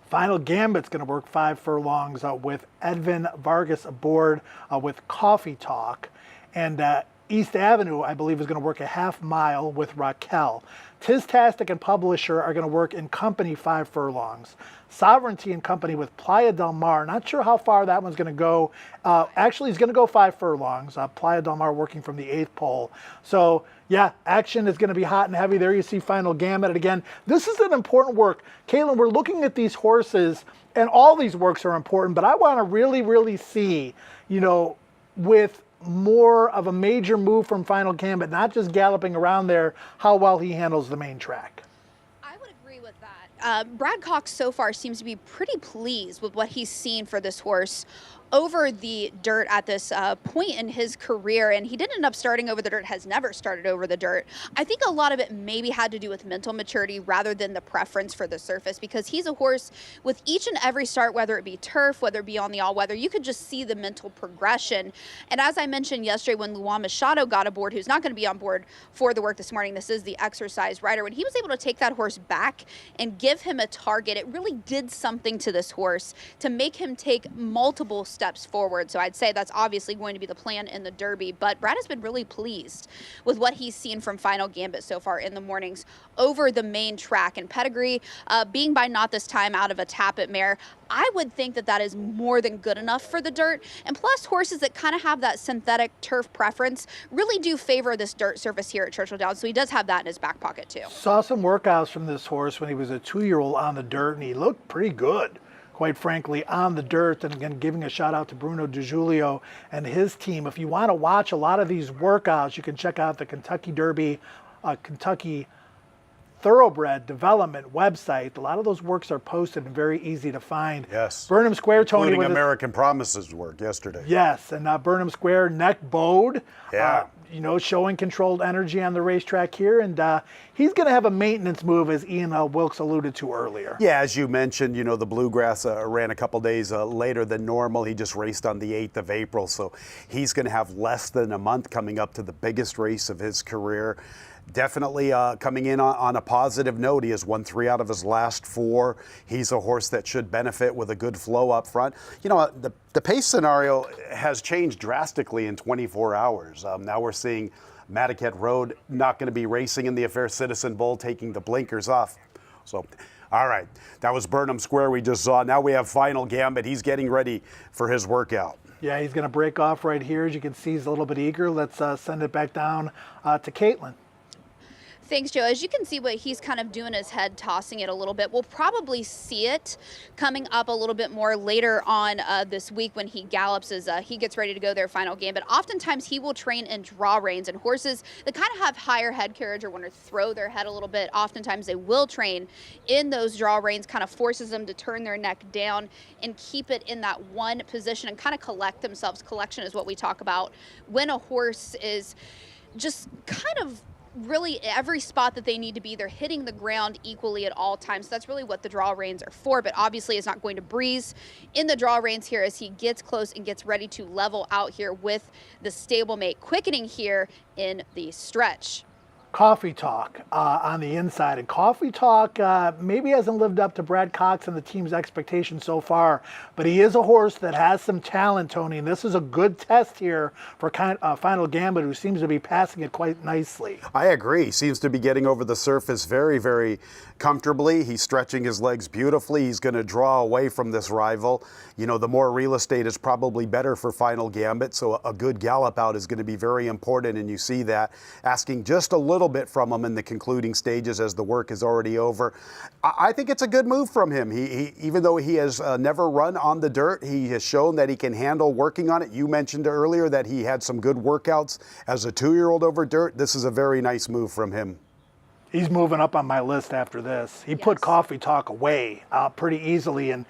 Final Gambit's going to work 5 furlongs with Edvin Vargas aboard with Coffee Talk. And East Avenue, I believe, is going to work a half mile with Raquel. Tistastic and Publisher are going to work in company 5 furlongs. Sovereignty and Company with Playa del Mar. Not sure how far that one's going to go. Actually, he's going to go 5 furlongs. Playa del Mar working from the 8th pole. So, yeah, action is going to be hot and heavy. There you see Final Gambit. And again, this is an important work. Caitlin, we're looking at these horses, and all these works are important, but I want to really, really see, with more of a major move from Final Gambit, not just galloping around there, how well he handles the main track. I would agree with that. Brad Cox so far seems to be pretty pleased with what he's seen for this horse over the dirt at this point in his career, and he didn't end up starting over the dirt, has never started over the dirt. I think a lot of it maybe had to do with mental maturity rather than the preference for the surface, because he's a horse with each and every start, whether it be turf, whether it be on the all-weather, you could just see the mental progression. And as I mentioned yesterday when Luan Machado got aboard, who's not going to be on board for the work this morning, this is the exercise rider, when he was able to take that horse back and give him a target, it really did something to this horse to make him take multiple steps forward. So I'd say that's obviously going to be the plan in the Derby, but Brad has been really pleased with what he's seen from Final Gambit so far in the mornings over the main track. And pedigree, being by not this time out of a Tappet mare, I would think that that is more than good enough for the dirt. And plus, horses that kind of have that synthetic turf preference really do favor this dirt surface here at Churchill Downs, so he does have that in his back pocket too. Saw some workouts from this horse when he was a 2-year-old on the dirt, and he looked pretty good, quite frankly, on the dirt. And again, giving a shout out to Bruno DiGiulio and his team. If you want to watch a lot of these workouts, you can check out the Kentucky Derby, Kentucky Thoroughbred Development website. A lot of those works are posted and very easy to find. Yes. Burnham Square, Tony. Including American Promises work yesterday. Yes, and Burnham Square, neck bowed. Yeah. Showing controlled energy on the racetrack here. And he's going to have a maintenance move, as Ian Wilkes alluded to earlier. Yeah, as you mentioned, the Bluegrass ran a couple days later than normal. He just raced on the 8th of April, so he's going to have less than a month coming up to the biggest race of his career. Definitely coming in on a positive note. He has won 3 out of his last 4. He's a horse that should benefit with a good flow up front. The pace scenario has changed drastically in 24 hours. Now we're seeing Madaket Road not going to be racing in the affair. Citizen Bull taking the blinkers off. So, all right, that was Burnham Square we just saw. Now we have Final Gambit. He's getting ready for his workout. Yeah, he's going to break off right here. As you can see, he's a little bit eager. Let's send it back down to Caitlin. Thanks, Joe. As you can see what he's kind of doing his head, tossing it a little bit. We'll probably see it coming up a little bit more later on this week when he gallops as he gets ready to go their Final Gambit. Oftentimes he will train in draw reins, and horses that kind of have higher head carriage or want to throw their head a little bit, oftentimes they will train in those draw reins, kind of forces them to turn their neck down and keep it in that one position and kind of collect themselves. Collection is what we talk about when a horse is just kind of really every spot that they need to be, they're hitting the ground equally at all times. So that's really what the draw reins are for, but obviously it's not going to breeze in the draw reins here as he gets close and gets ready to level out here with the stablemate, quickening here in the stretch. Coffee Talk on the inside. And Coffee Talk maybe hasn't lived up to Brad Cox and the team's expectations so far, but he is a horse that has some talent, Tony, and this is a good test here for Final Gambit, who seems to be passing it quite nicely. I agree. Seems to be getting over the surface very, very comfortably. He's stretching his legs beautifully. He's going to draw away from this rival. The more real estate is probably better for Final Gambit, so a good gallop out is going to be very important, and you see that. Asking just a little bit from him in the concluding stages as the work is already over. I think it's a good move from him. He even though he has never run on the dirt, he has shown that he can handle working on it. You mentioned earlier that he had some good workouts as a 2-year-old over dirt. This is a very nice move from him. He's moving up on my list after this. He put Coffee Talk away pretty easily, and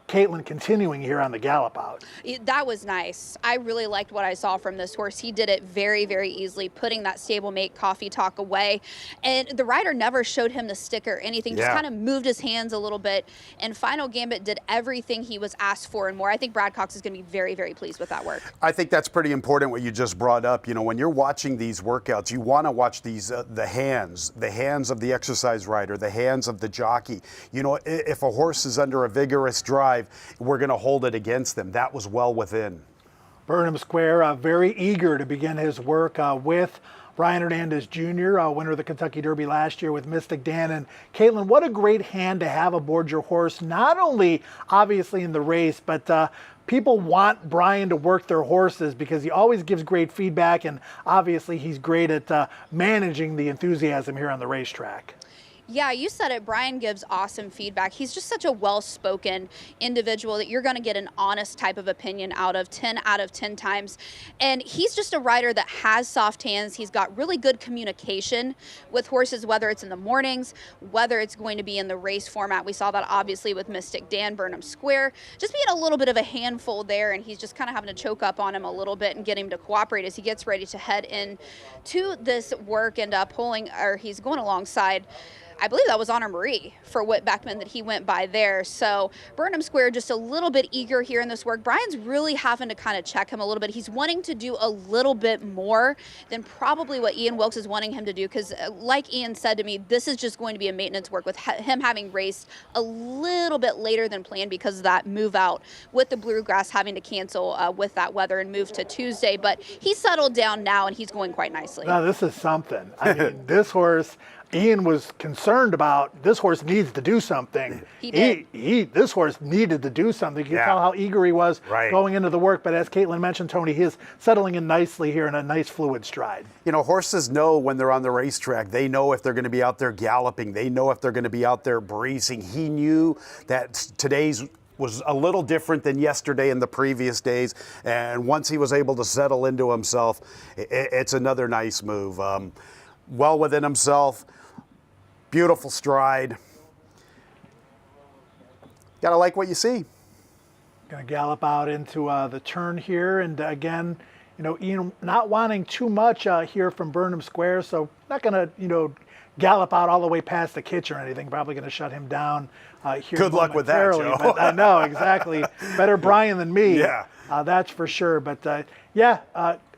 Caitlin continuing here on the gallop out. That was nice. I really liked what I saw from this horse. He did it very, very easily, putting that stablemate Coffee Talk away. And the rider never showed him the stick or anything, just kind of moved his hands a little bit. And Final Gambit did everything he was asked for and more. I think Brad Cox is going to be very, very pleased with that work. I think that's pretty important what you just brought up. When you're watching these workouts, you want to watch these, the hands of the exercise rider, the hands of the jockey. If a horse is under a vigorous drive, we're going to hold it against them. That was well within. Burnham Square, very eager to begin his work with Brian Hernandez Jr., winner of the Kentucky Derby last year with Mystic Dan. And Caitlin, what a great hand to have aboard your horse, not only obviously in the race, but people want Brian to work their horses because he always gives great feedback, and obviously he's great at managing the enthusiasm here on the racetrack. Yeah, you said it. Brian gives awesome feedback. He's just such a well-spoken individual that you're going to get an honest type of opinion out of 10 out of 10 times. And he's just a rider that has soft hands. He's got really good communication with horses, whether it's in the mornings, whether it's going to be in the race format. We saw that obviously with Mystic Dan, Burnham Square, just being a little bit of a handful there, and he's just kind of having to choke up on him a little bit and get him to cooperate as he gets ready to head in to this work and he's going alongside, I believe that was Honor Marie for Whit Beckman that he went by there. So Burnham Square just a little bit eager here in this work. Brian's really having to kind of check him a little bit. He's wanting to do a little bit more than probably what Ian Wilkes is wanting him to do, because like Ian said to me, this is just going to be a maintenance work with him having raced a little bit later than planned because of that move out with the Bluegrass having to cancel with that weather and move to Tuesday. But he's settled down now and he's going quite nicely. Now this is something. I mean, this horse, Ian was concerned about. This horse needs to do something. He did. This horse needed to do something. You can tell how eager he was going into the work. But as Caitlin mentioned, Tony, he is settling in nicely here in a nice fluid stride. You know, horses know when they're on the racetrack. They know if they're going to be out there galloping. They know if they're going to be out there breezing. He knew that today's was a little different than yesterday and the previous days. And once he was able to settle into himself, it's another nice move. Well within himself. Beautiful stride. Gotta like what you see. Gonna gallop out into the turn here, and again, you know, Ian not wanting too much here from Burnham Square, so not gonna, you know, gallop out all the way past the kitch or anything. Probably gonna shut him down here. Good luck with that, Joe. But I know exactly. Better Brian than me. Yeah. That's for sure. But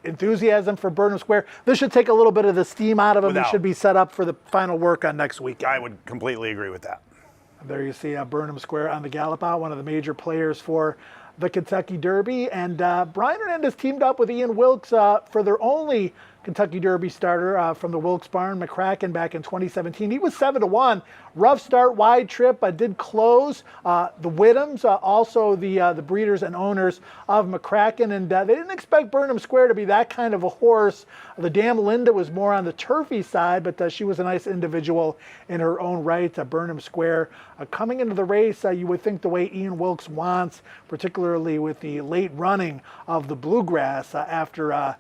enthusiasm for Burnham Square. This should take a little bit of the steam out of him. He should be set up for the final work on next week. I would completely agree with that. There you see Burnham Square on the gallop out, one of the major players for the Kentucky Derby. And Brian Hernandez teamed up with Ian Wilkes for their only Kentucky Derby starter from the Wilkes Barn, McCracken, back in 2017. He was 7-1. Rough start, wide trip, did close. The Whittams, also the breeders and owners of McCracken, and they didn't expect Burnham Square to be that kind of a horse. The Dam Linda was more on the turfy side, but she was a nice individual in her own right. Burnham Square coming into the race, you would think the way Ian Wilkes wants, particularly with the late running of the Bluegrass after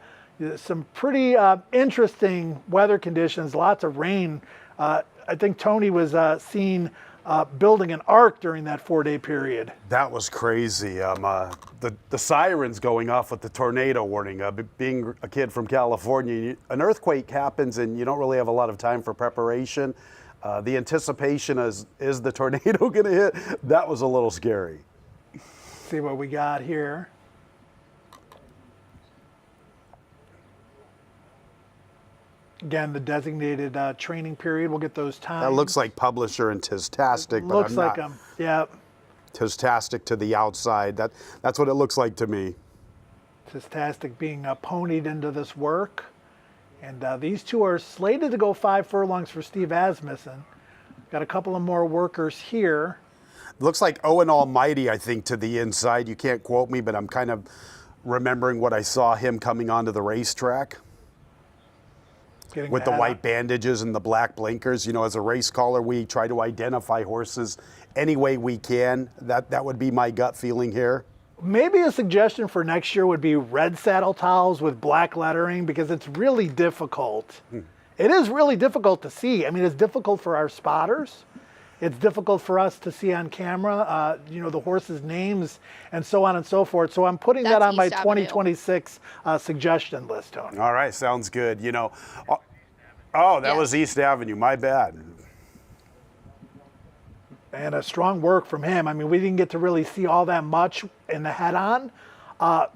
some pretty interesting weather conditions, lots of rain. I think Tony was seen building an ark during that 4-day period. That was crazy. The sirens going off with the tornado warning. Being a kid from California, an earthquake happens and you don't really have a lot of time for preparation. The anticipation is the tornado going to hit? That was a little scary. See what we got here. Again, the designated training period. We'll get those times. That looks like Publisher and Tistastic, but looks like them. Yeah. Tistastic to the outside. That's what it looks like to me. Tistastic being ponied into this work. And these two are slated to go 5 furlongs for Steve Asmussen. Got a couple of more workers here. Looks like Owen Almighty, I think, to the inside. You can't quote me, but I'm kind of remembering what I saw him coming onto the racetrack. With the white bandages and the black blinkers. You know, as a race caller, we try to identify horses any way we can. That would be my gut feeling here. Maybe a suggestion for next year would be red saddle towels with black lettering, because it's really difficult. It is really difficult to see. I mean, it's difficult for our spotters. It's difficult for us to see on camera, you know, the horses' names and so on and so forth. So I'm putting that on my 2026 suggestion list, Tony. All right, sounds good. You know, that was East Avenue. My bad. And a strong work from him. I mean, we didn't get to really see all that much in the head-on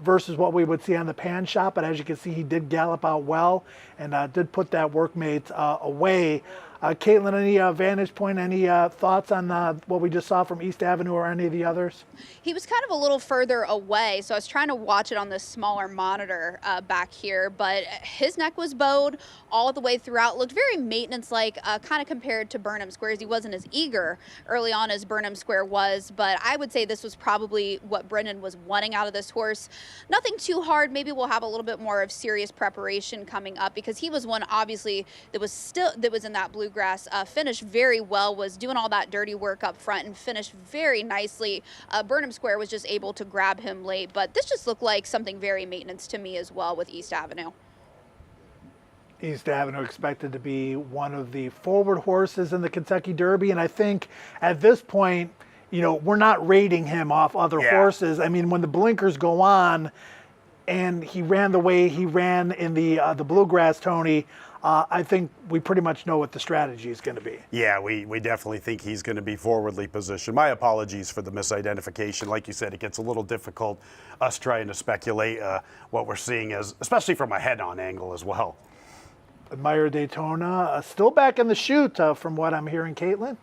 versus what we would see on the pan shot. But as you can see, he did gallop out well and did put that workmate away. Caitlin, any vantage point, any thoughts on what we just saw from East Avenue or any of the others? He was kind of a little further away, so I was trying to watch it on this smaller monitor back here, but his neck was bowed all the way throughout. Looked very maintenance-like, kind of compared to Burnham Square's. He wasn't as eager early on as Burnham Square was, but I would say this was probably what Brendan was wanting out of this horse. Nothing too hard. Maybe we'll have a little bit more of serious preparation coming up, because he was one, obviously, that was in that blue Bluegrass, finished very well, was doing all that dirty work up front and finished very nicely. Burnham Square was just able to grab him late, but this just looked like something very maintenance to me as well with East Avenue. East Avenue expected to be one of the forward horses in the Kentucky Derby, and I think at this point, you know, we're not rating him off other horses. I mean, when the blinkers go on and he ran the way he ran in the Bluegrass, Tony, I think we pretty much know what the strategy is going to be. Yeah, we definitely think he's going to be forwardly positioned. My apologies for the misidentification. Like you said, it gets a little difficult us trying to speculate what we're seeing, as especially from a head-on angle as well. Admire Daytona, still back in the chute from what I'm hearing, Caitlin.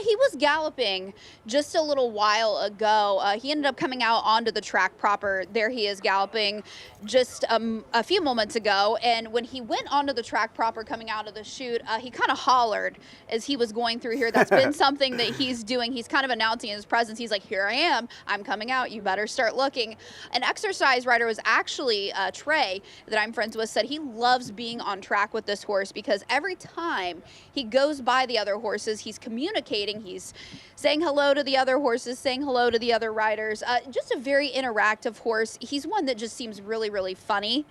He was galloping just a little while ago. He ended up coming out onto the track proper. There he is galloping just a few moments ago. And when he went onto the track proper coming out of the chute, he kind of hollered as he was going through here. That's been something that he's doing. He's kind of announcing his presence. He's like, here I am. I'm coming out. You better start looking. An exercise rider was actually Trey, that I'm friends with, said he loves being on track with this horse because every time he goes by the other horses, he's communicating. He's saying hello to the other horses, saying hello to the other riders. Just a very interactive horse. He's one that just seems really, really funny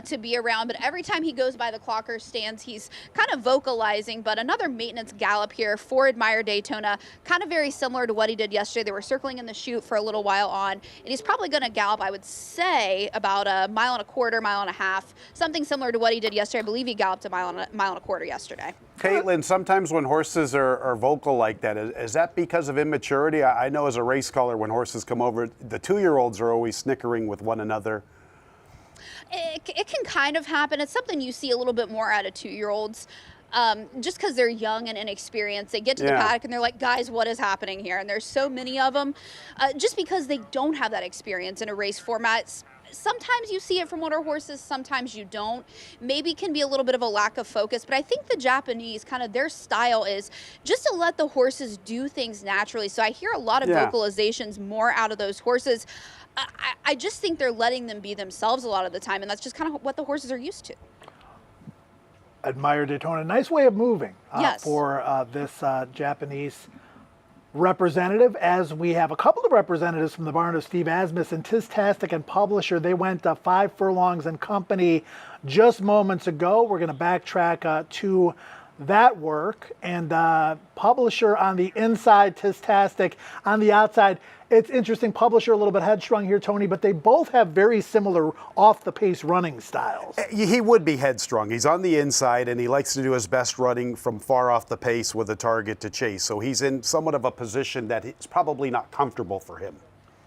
to be around. But every time he goes by the clocker stands, he's kind of vocalizing. But another maintenance gallop here for Admire Daytona, kind of very similar to what he did yesterday. They were circling in the chute for a little while on. And he's probably going to gallop, I would say, about a mile and a quarter, mile and a half. Something similar to what he did yesterday. I believe he galloped a mile and a quarter yesterday. Caitlin, sometimes when horses are vocal like that, is that because of immaturity? I know as a race caller, when horses come over, the 2-year-olds are always snickering with one another. It can kind of happen. It's something you see a little bit more out of 2-year-olds. Just because they're young and inexperienced, they get to the paddock and they're like, guys, what is happening here? And there's so many of them, just because they don't have that experience in a race format. Sometimes you see it from older horses, sometimes you don't. Maybe can be a little bit of a lack of focus, but I think the Japanese, kind of their style is just to let the horses do things naturally. So I hear a lot of vocalizations more out of those horses. I just think they're letting them be themselves a lot of the time, and that's just kind of what the horses are used to. Admire Daytona, nice way of moving for this Japanese representative, as we have a couple of representatives from the barn of Steve Asmus and Tistastic and Publisher. They went 5 furlongs and company just moments ago. We're going to backtrack to that work, and Publisher on the inside, Tistastic on the outside. It's interesting, Publisher a little bit headstrong here, Tony, but they both have very similar off-the-pace running styles. He would be headstrong. He's on the inside, and he likes to do his best running from far off the pace with a target to chase. So he's in somewhat of a position that it's probably not comfortable for him.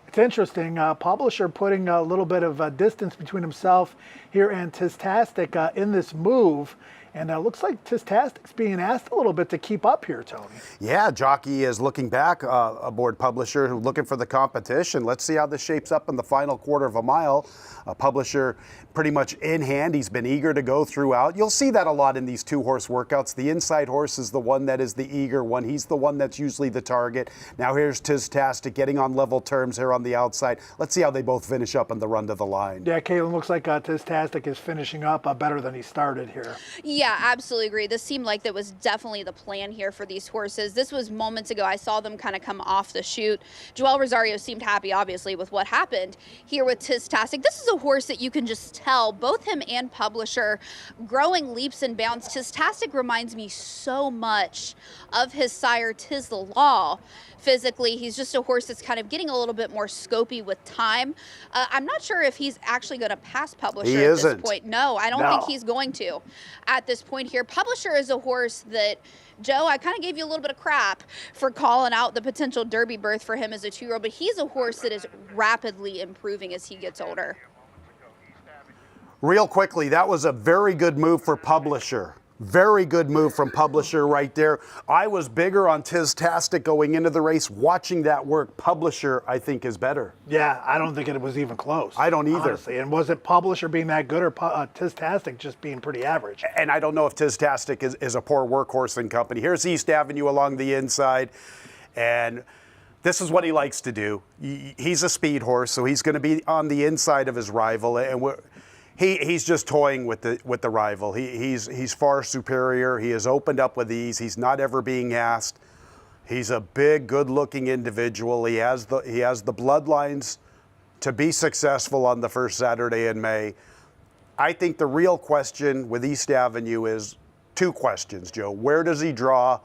It's interesting, Publisher putting a little bit of distance between himself here and Tistastic in this move. And it looks like Tistastic's being asked a little bit to keep up here, Tony. Yeah, jockey is looking back aboard Publisher, looking for the competition. Let's see how this shapes up in the final quarter of a mile. Publisher pretty much in hand. He's been eager to go throughout. You'll see that a lot in these 2-horse workouts. The inside horse is the one that is the eager one. He's the one that's usually the target. Now here's Tistastic getting on level terms here on the outside. Let's see how they both finish up in the run to the line. Yeah, Caitlin, looks like Tistastic is finishing up better than he started here. Yeah, absolutely agree. This seemed like that was definitely the plan here for these horses. This was moments ago. I saw them kind of come off the chute. Joel Rosario seemed happy, obviously, with what happened here with Tistastic. This is a horse that you can just tell, both him and Publisher, growing leaps and bounds. Tistastic reminds me so much of his sire, Tiz the Law. Physically, he's just a horse that's kind of getting a little bit more scopy with time. I'm not sure if he's actually going to pass Publisher at this point. No, I don't think he's going to at this point here. Publisher is a horse that, Joe, I kind of gave you a little bit of crap for calling out the potential Derby berth for him as a 2-year-old, but he's a horse that is rapidly improving as he gets older. Real quickly, that was a very good move for Publisher. Very good move from Publisher right there. I was bigger on Tistastic going into the race. Watching that work, Publisher, I think, is better. Yeah, I don't think it was even close. I don't either. Honestly. And was it Publisher being that good or Tistastic just being pretty average? And I don't know if Tistastic is a poor workhorse in company. Here's East Avenue along the inside. And this is what he likes to do. He's a speed horse, so he's going to be on the inside of his rival. And He's just toying with the rival. He's far superior. He has opened up with ease. He's not ever being asked. He's a big, good-looking individual. He has the bloodlines to be successful on the first Saturday in May. I think the real question with East Avenue is two questions, Joe. Where does he draw?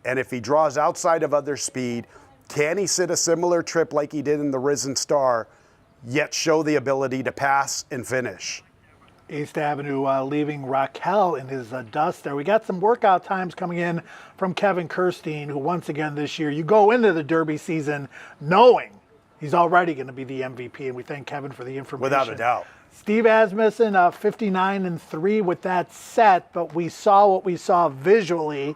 And if he draws outside of other speed, can he sit a similar trip like he did in the Risen Star, yet show the ability to pass and finish? East Avenue leaving Raquel in his dust there. We got some workout times coming in from Kevin Kirstein, who once again this year, you go into the Derby season knowing he's already going to be the MVP, and we thank Kevin for the information. Without a doubt. Steve Asmussen, 59-3 with that set, but we saw what we saw visually,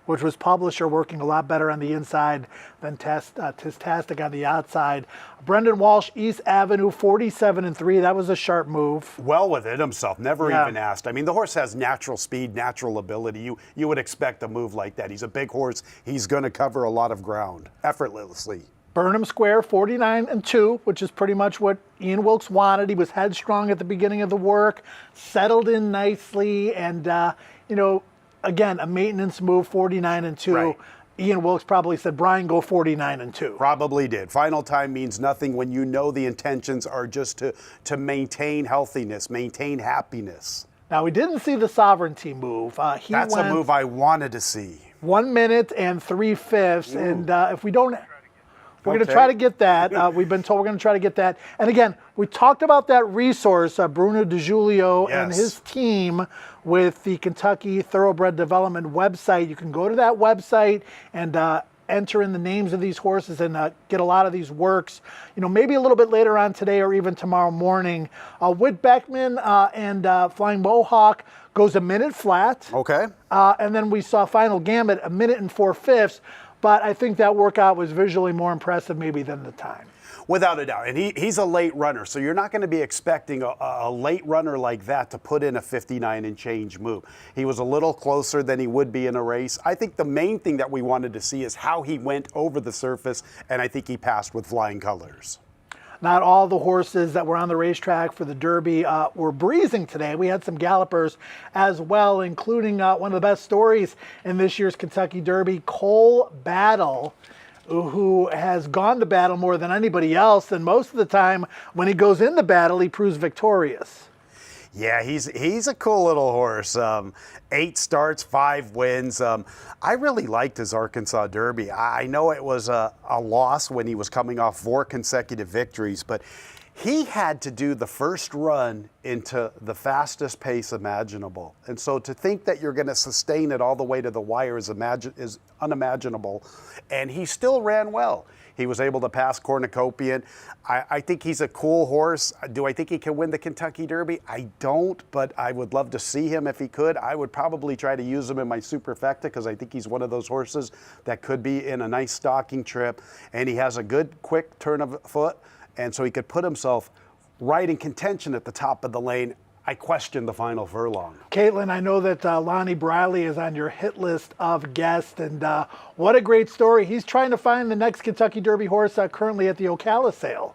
which was Publisher working a lot better on the inside than Tistastic on the outside. Brendan Walsh, East Avenue, 47-3. That was a sharp move. Well within himself, never even asked. I mean, the horse has natural speed, natural ability. You would expect a move like that. He's a big horse. He's going to cover a lot of ground effortlessly. Burnham Square, 49-2, which is pretty much what Ian Wilkes wanted. He was headstrong at the beginning of the work, settled in nicely, and, again, a maintenance move, 49-2. Right. Ian Wilkes probably said, Brian, go 49-2. Probably did. Final time means nothing when you know the intentions are just to maintain healthiness, maintain happiness. Now, we didn't see the Sovereignty move. That's a move I wanted to see. 1 minute and 3/5, and if we don't... We're going to try to get that. We've been told we're going to try to get that. And again, we talked about that resource, Bruno DiGiulio and his team with the Kentucky Thoroughbred Development website. You can go to that website and enter in the names of these horses and get a lot of these works, maybe a little bit later on today or even tomorrow morning. Whit Beckman and Flying Mohawk goes a minute flat. Okay. And then we saw Final Gambit, a minute and 4/5. But I think that workout was visually more impressive maybe than the time. Without a doubt. And he's a late runner, so you're not going to be expecting a late runner like that to put in a 59 and change move. He was a little closer than he would be in a race. I think the main thing that we wanted to see is how he went over the surface, and I think he passed with flying colors. Not all the horses that were on the racetrack for the Derby were breezing today. We had some gallopers as well, including one of the best stories in this year's Kentucky Derby, Cole Battle, who has gone to battle more than anybody else. And most of the time when he goes into battle, he proves victorious. Yeah, he's a cool little horse. 8 starts, 5 wins. I really liked his Arkansas Derby. I know it was a loss when he was coming off 4 consecutive victories, but he had to do the first run into the fastest pace imaginable. And so to think that you're going to sustain it all the way to the wire is unimaginable. And he still ran well. He was able to pass Cornucopian. I think he's a cool horse. Do I think he can win the Kentucky Derby? I don't, but I would love to see him if he could. I would probably try to use him in my superfecta because I think he's one of those horses that could be in a nice stalking trip. And he has a good, quick turn of foot. And so he could put himself right in contention at the top of the lane. I question the final furlong. Caitlin, I know that Lonnie Briley is on your hit list of guests, and what a great story. He's trying to find the next Kentucky Derby horse currently at the Ocala sale.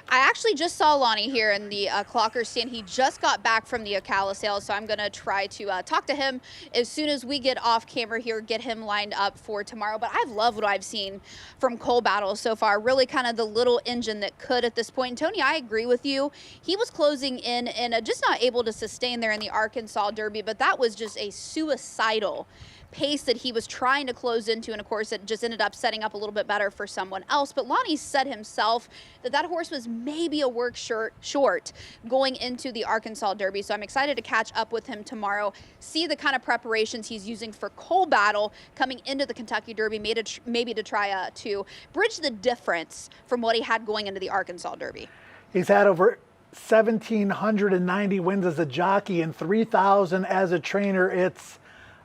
I actually just saw Lonnie here in the Clocker stand. He just got back from the Ocala sale, so I'm going to try to talk to him as soon as we get off camera here, get him lined up for tomorrow. But I've loved what I've seen from Cole Battle so far, really kind of the little engine that could at this point. And Tony, I agree with you. He was closing in and just not able to sustain there in the Arkansas Derby, but that was just a suicidal pace that he was trying to close into, and of course it just ended up setting up a little bit better for someone else. But Lonnie said himself that horse was maybe a work short going into the Arkansas Derby, so I'm excited to catch up with him tomorrow, see the kind of preparations he's using for Cole Battle coming into the Kentucky Derby, maybe to try to bridge the difference from what he had going into the Arkansas Derby. He's had over 1,790 wins as a jockey and 3,000 as a trainer. It's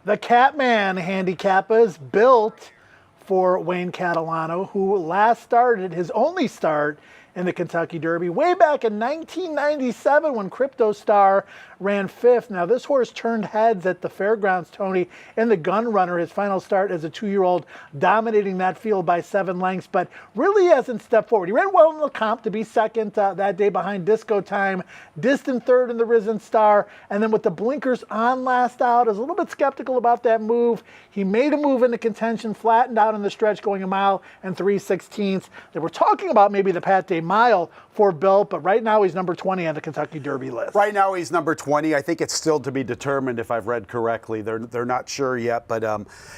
the Catman handicap is built for Wayne Catalano, who last started his only start in the Kentucky Derby. Way back in 1997 when Crypto Star ran 5th. Now this horse turned heads at the fairgrounds, Tony, in the Gun Runner, his final start as a 2-year-old, dominating that field by 7 lengths, but really hasn't stepped forward. He ran well in the comp to be second that day behind Disco Time, distant third in the Risen Star, and then with the blinkers on last out, I was a little bit skeptical about that move. He made a move into contention, flattened out in the stretch, going 1 mile and 3/16. They were talking about maybe the Pat Day Mile for Bilt, but right now he's number 20 on the Kentucky Derby list. Right now he's number 20. I think it's still to be determined if I've read correctly. They're not sure yet, but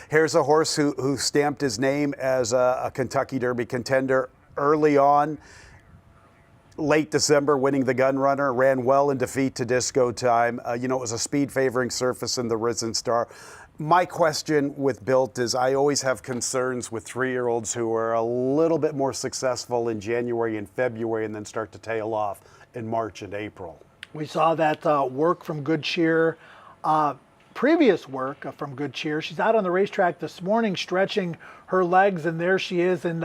here's a horse who stamped his name as a Kentucky Derby contender early on. Late December, winning the Gun Runner, ran well in defeat to Disco Time. It was a speed favoring surface in the Risen Star. My question with Bilt is I always have concerns with 3-year-olds who are a little bit more successful in January and February and then start to tail off in March and April. We saw that work from Good Cheer, previous work from Good Cheer. She's out on the racetrack this morning stretching her legs, and there she is. And,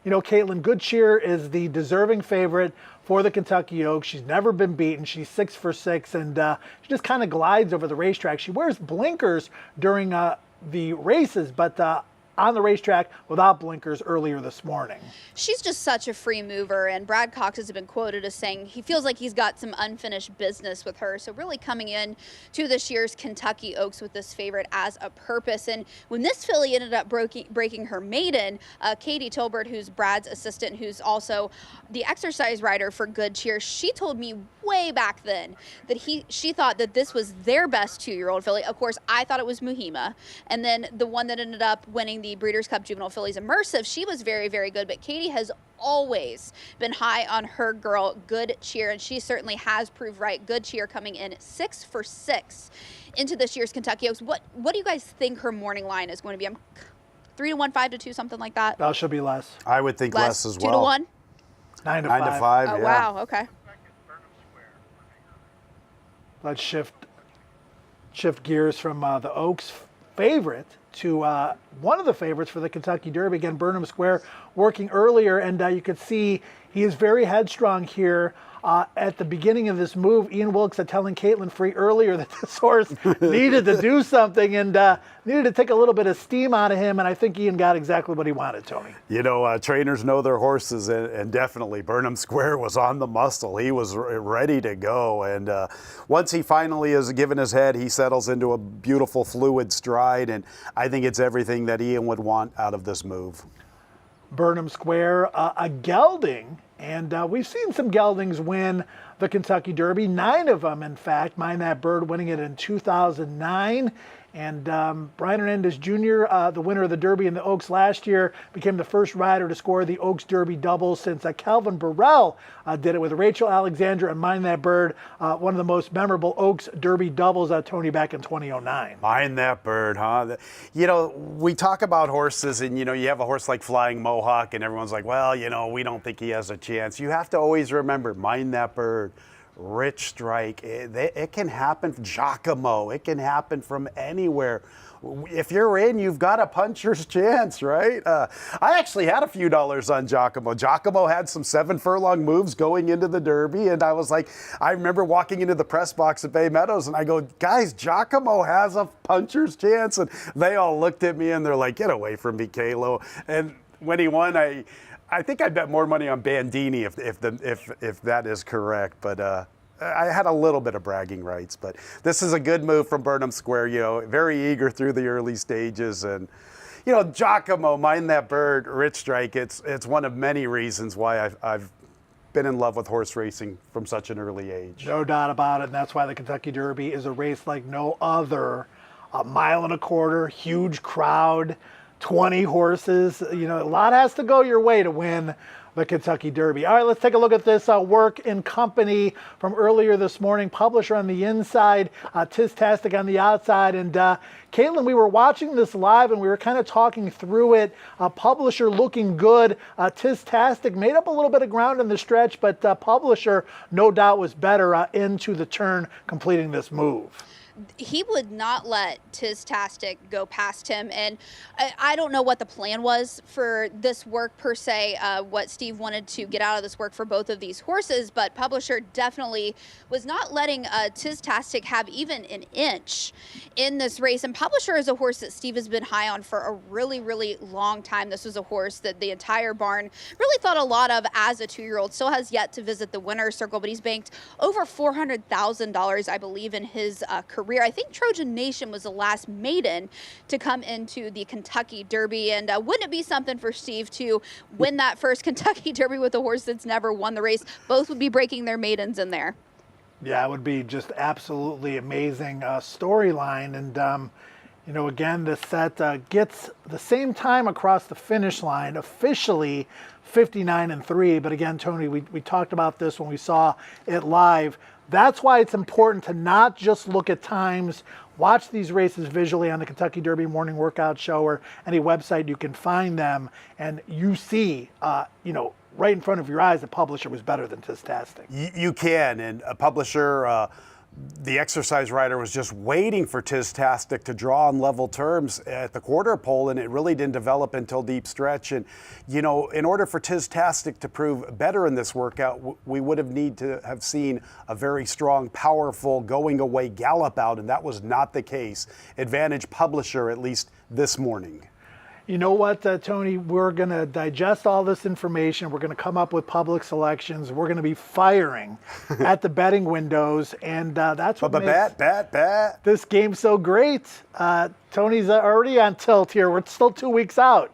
Caitlin, Good Cheer is the deserving favorite for the Kentucky Oaks. She's never been beaten. She's 6 for 6, and she just kind of glides over the racetrack. She wears blinkers during the races, but on the racetrack without blinkers earlier this morning. She's just such a free mover, and Brad Cox has been quoted as saying he feels like he's got some unfinished business with her. So really coming in to this year's Kentucky Oaks with this favorite as a purpose. And when this filly ended up breaking her maiden, Katie Tilbert, who's Brad's assistant, who's also the exercise rider for Good Cheer, she told me way back then that she thought that this was their best 2-year-old filly. Of course, I thought it was Muhima, and then the one that ended up winning the Breeders' Cup Juvenile Fillies Immersive, she was very, very good, but Katie has always been high on her girl, Good Cheer, and she certainly has proved right. Good Cheer coming in 6 for 6 into this year's Kentucky Oaks. What do you guys think her morning line is going to be? I'm 3 to 1, 5 to 2, something like that. That should be less. I would think less as well. 2 to 1? 9 to 9 5. to 5, Oh, yeah. wow, okay. Let's shift gears from the Oaks favorite to one of the favorites for the Kentucky Derby. Again, Burnham Square working earlier, and you could see he is very headstrong here. At the beginning of this move, Ian Wilkes had telling Caitlin Free earlier that this horse needed to do something and needed to take a little bit of steam out of him, and I think Ian got exactly what he wanted, Tony. Trainers know their horses, and definitely Burnham Square was on the muscle. He was ready to go, and once he finally is given his head, he settles into a beautiful fluid stride, and I think it's everything that Ian would want out of this move. Burnham Square, a gelding, and we've seen some geldings win the Kentucky Derby, 9 of them, in fact. Mind That Bird winning it in 2009. And Brian Hernandez Jr., the winner of the Derby in the Oaks last year, became the first rider to score the Oaks Derby double since Calvin Burrell did it with Rachel Alexandra and Mind That Bird, one of the most memorable Oaks Derby doubles, Tony, back in 2009. Mind That Bird, huh? We talk about horses, and, you have a horse like Flying Mohawk, and everyone's like, well, we don't think he has a chance. You have to always remember, Mind That Bird, Rich Strike, it can happen. Giacomo, it can happen from anywhere. If you're in, you've got a puncher's chance, right? I actually had a few dollars on Giacomo. Giacomo had some 7 furlong moves going into the Derby, and I was like, I remember walking into the press box at Bay Meadows, and I go, guys, Giacomo has a puncher's chance, and they all looked at me, and they're like, get away from me, Kalo. And when he won, I think I bet more money on Bandini if that is correct, but I had a little bit of bragging rights. But this is a good move from Burnham Square. Very eager through the early stages, and Giacomo, Mind That Bird, Rich Strike. It's one of many reasons why I've been in love with horse racing from such an early age. No doubt about it, and that's why the Kentucky Derby is a race like no other. A mile and a quarter, huge crowd. 20 horses, a lot has to go your way to win the Kentucky Derby. All right, let's take a look at this work in company from earlier this morning. Publisher on the inside, Tistastic on the outside. And Caitlin, we were watching this live and we were kind of talking through it. Publisher looking good. Tistastic made up a little bit of ground in the stretch, but Publisher no doubt was better into the turn completing this move. he would not let Tistastic go past him. And I don't know what the plan was for this work per se, what Steve wanted to get out of this work for both of these horses, but Publisher definitely was not letting Tistastic have even an inch in this race. And Publisher is a horse that Steve has been high on for a really, really long time. This was a horse that the entire barn really thought a lot of as a 2-year-old. Still has yet to visit the winner's circle, but he's banked over $400,000, I believe, in his career. I think Trojan Nation was the last maiden to come into the Kentucky Derby. And wouldn't it be something for Steve to win that first Kentucky Derby with a horse that's never won the race? Both would be breaking their maidens in there. Yeah, it would be just absolutely amazing storyline. And, you know, again, this set gets the same time across the finish line, officially 59-3. But again, Tony, we talked about this when we saw it live. That's why it's important to not just look at times, watch these races visually on the Kentucky Derby Morning Workout Show or any website you can find them, and you see, you know, right in front of your eyes, the Publisher was better than Tistastic. You can, and a Publisher, the exercise rider was just waiting for Tistastic to draw on level terms at the quarter pole, and it really didn't develop until deep stretch. And, you know, in order for Tistastic to prove better in this workout, we would have need to have seen a very strong, powerful, going away gallop out, and that was not the case. Advantage Publisher, at least this morning. You know what, Tony, we're going to digest all this information. We're going to come up with public selections. We're going to be firing at the betting windows, and that's what makes this game so great. Tony's already on tilt here. We're still 2 weeks out.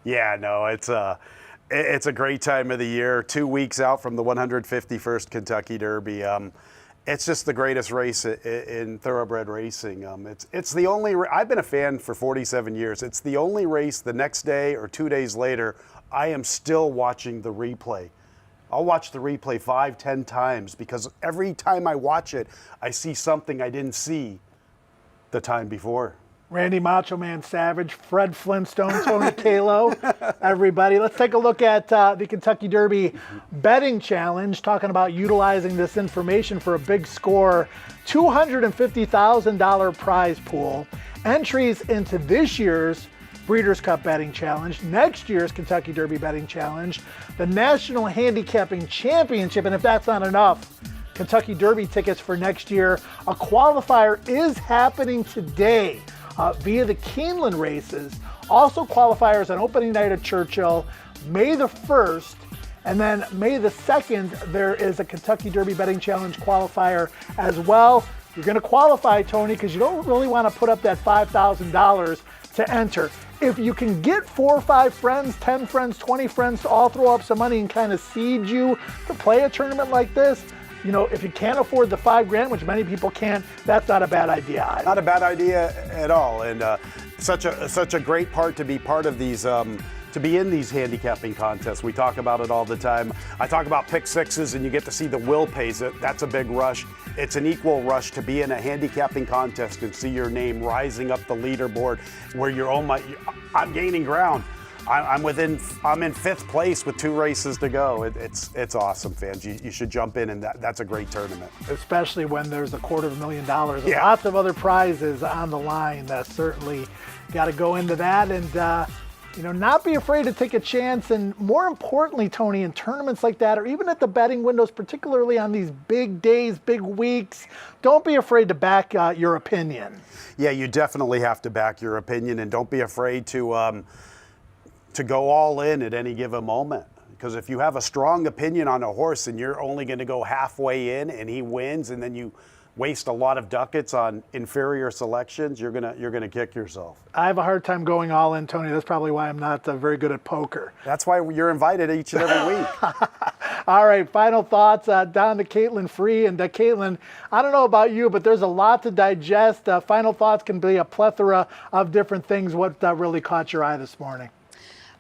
Yeah, no, it's a great time of the year. 2 weeks out from the 151st Kentucky Derby. It's just the greatest race in thoroughbred racing. It's the only, I've been a fan for 47 years. It's the only race the next day or 2 days later, I am still watching the replay. I'll watch the replay 5-10 times because every time I watch it, I see something I didn't see the time before. Randy Macho Man Savage, Fred Flintstone, Tony Kalo, everybody. Let's take a look at the Kentucky Derby betting challenge, talking about utilizing this information for a big score, $250,000 prize pool, entries into this year's Breeders' Cup betting challenge, next year's Kentucky Derby betting challenge, the National Handicapping Championship, and if that's not enough, Kentucky Derby tickets for next year. A qualifier is happening today via the Keeneland races. Also qualifiers on opening night at Churchill, May the 1st, and then May the 2nd, there is a Kentucky Derby Betting Challenge qualifier as well. You're going to qualify, Tony, because you don't really want to put up that $5,000 to enter. If you can get 4 or 5 friends, 10 friends, 20 friends to all throw up some money and kind of seed you to play a tournament like this, you know, if you can't afford the $5,000, which many people can't, that's not a bad idea either. Not a bad idea at all, and such a great part to be part of these, to be in these handicapping contests. We talk about it all the time. I talk about pick sixes, and you get to see the will pays. That's a big rush. It's an equal rush to be in a handicapping contest and see your name rising up the leaderboard, where you're, oh my, I'm gaining ground. I'm in 5th place with 2 races to go. It's awesome, fans. You should jump in, and that's a great tournament. Especially when there's $250,000. Yeah. Lots of other prizes on the line. Certainly got to go into that and, you know, not be afraid to take a chance. And more importantly, Tony, in tournaments like that, or even at the betting windows, particularly on these big days, big weeks, don't be afraid to back your opinion. Yeah, you definitely have to back your opinion, and don't be afraid to go all in at any given moment. Because if you have a strong opinion on a horse and you're only going to go halfway in and he wins, and then you waste a lot of ducats on inferior selections, you're gonna kick yourself. I have a hard time going all in, Tony. That's probably why I'm not very good at poker. That's why you're invited each and every week. All right, final thoughts down to Caitlin Free. And Caitlin, I don't know about you, but there's a lot to digest. Final thoughts can be a plethora of different things. What really caught your eye this morning?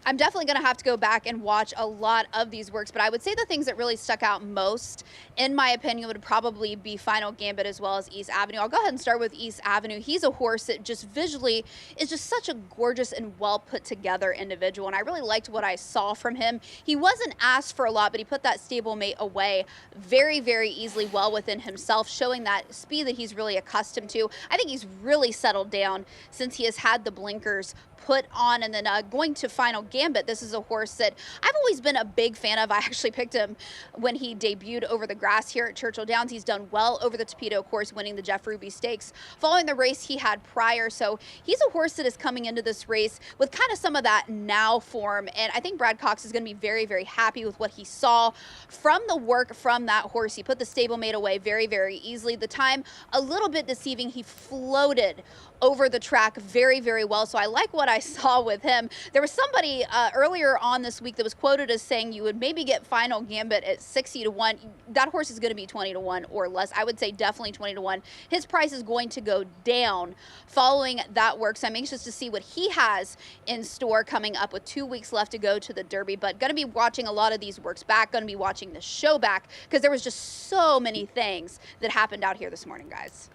I'm definitely going to have to go back and watch a lot of these works, but I would say the things that really stuck out most, in my opinion, would probably be Final Gambit as well as East Avenue. I'll go ahead and start with East Avenue. He's a horse that just visually is just such a gorgeous and well put together individual, and I really liked what I saw from him. He wasn't asked for a lot, but he put that stablemate away very, very easily, well within himself, showing that speed that he's really accustomed to. I think he's really settled down since he has had the blinkers put on. And then going to Final Gambit, this is a horse that I've always been a big fan of. I actually picked him when he debuted over the grass here at Churchill Downs. He's done well over the Torpedo course, winning the Jeff Ruby Stakes following the race he had prior. So he's a horse that is coming into this race with kind of some of that now form, and I think Brad Cox is going to be very, very happy with what he saw from the work from that horse. He put the stablemate away very, very easily. The time a little bit deceiving. He floated over the track very, very well. So I like what I saw with him. There was somebody earlier on this week that was quoted as saying you would maybe get Final Gambit at 60 to 1. That horse is going to be 20 to 1 or less. I would say definitely 20 to 1. His price is going to go down following that work. So I'm anxious to see what he has in store coming up with 2 weeks left to go to the Derby. But going to be watching a lot of these works back, going to be watching the show back, because there was just so many things that happened out here this morning, guys.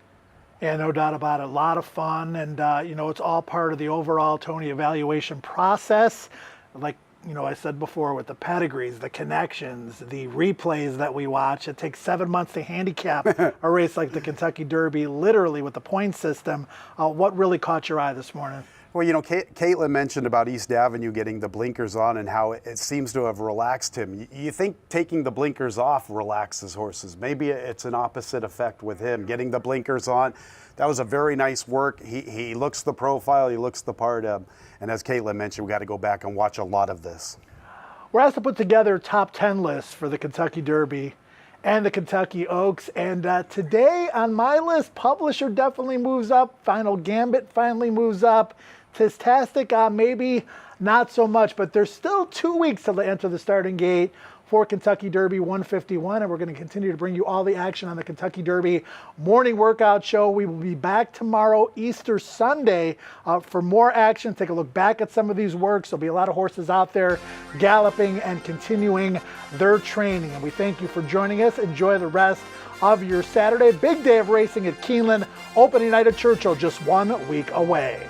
Yeah, no doubt about it. A lot of fun, and it's all part of the overall Tony evaluation process. Like I said before, with the pedigrees, the connections, the replays that we watch. It takes 7 months to handicap a race like the Kentucky Derby, literally with the point system. What really caught your eye this morning? Well, Caitlin mentioned about East Avenue getting the blinkers on and how it seems to have relaxed him. You think taking the blinkers off relaxes horses. Maybe it's an opposite effect with him. Getting the blinkers on, that was a very nice work. He looks the profile, he looks the part. And as Caitlin mentioned, we got to go back and watch a lot of this. We're asked to put together top 10 lists for the Kentucky Derby and the Kentucky Oaks. And today on my list, Publisher definitely moves up. Final Gambit finally moves up. Tistastic, maybe not so much, but there's still 2 weeks to enter the starting gate for Kentucky Derby 151, and we're going to continue to bring you all the action on the Kentucky Derby morning workout show. We will be back tomorrow, Easter Sunday, for more action. Take a look back at some of these works. There'll be a lot of horses out there galloping and continuing their training, and we thank you for joining us. Enjoy the rest of your Saturday. Big day of racing at Keeneland, opening night at Churchill, just 1 week away.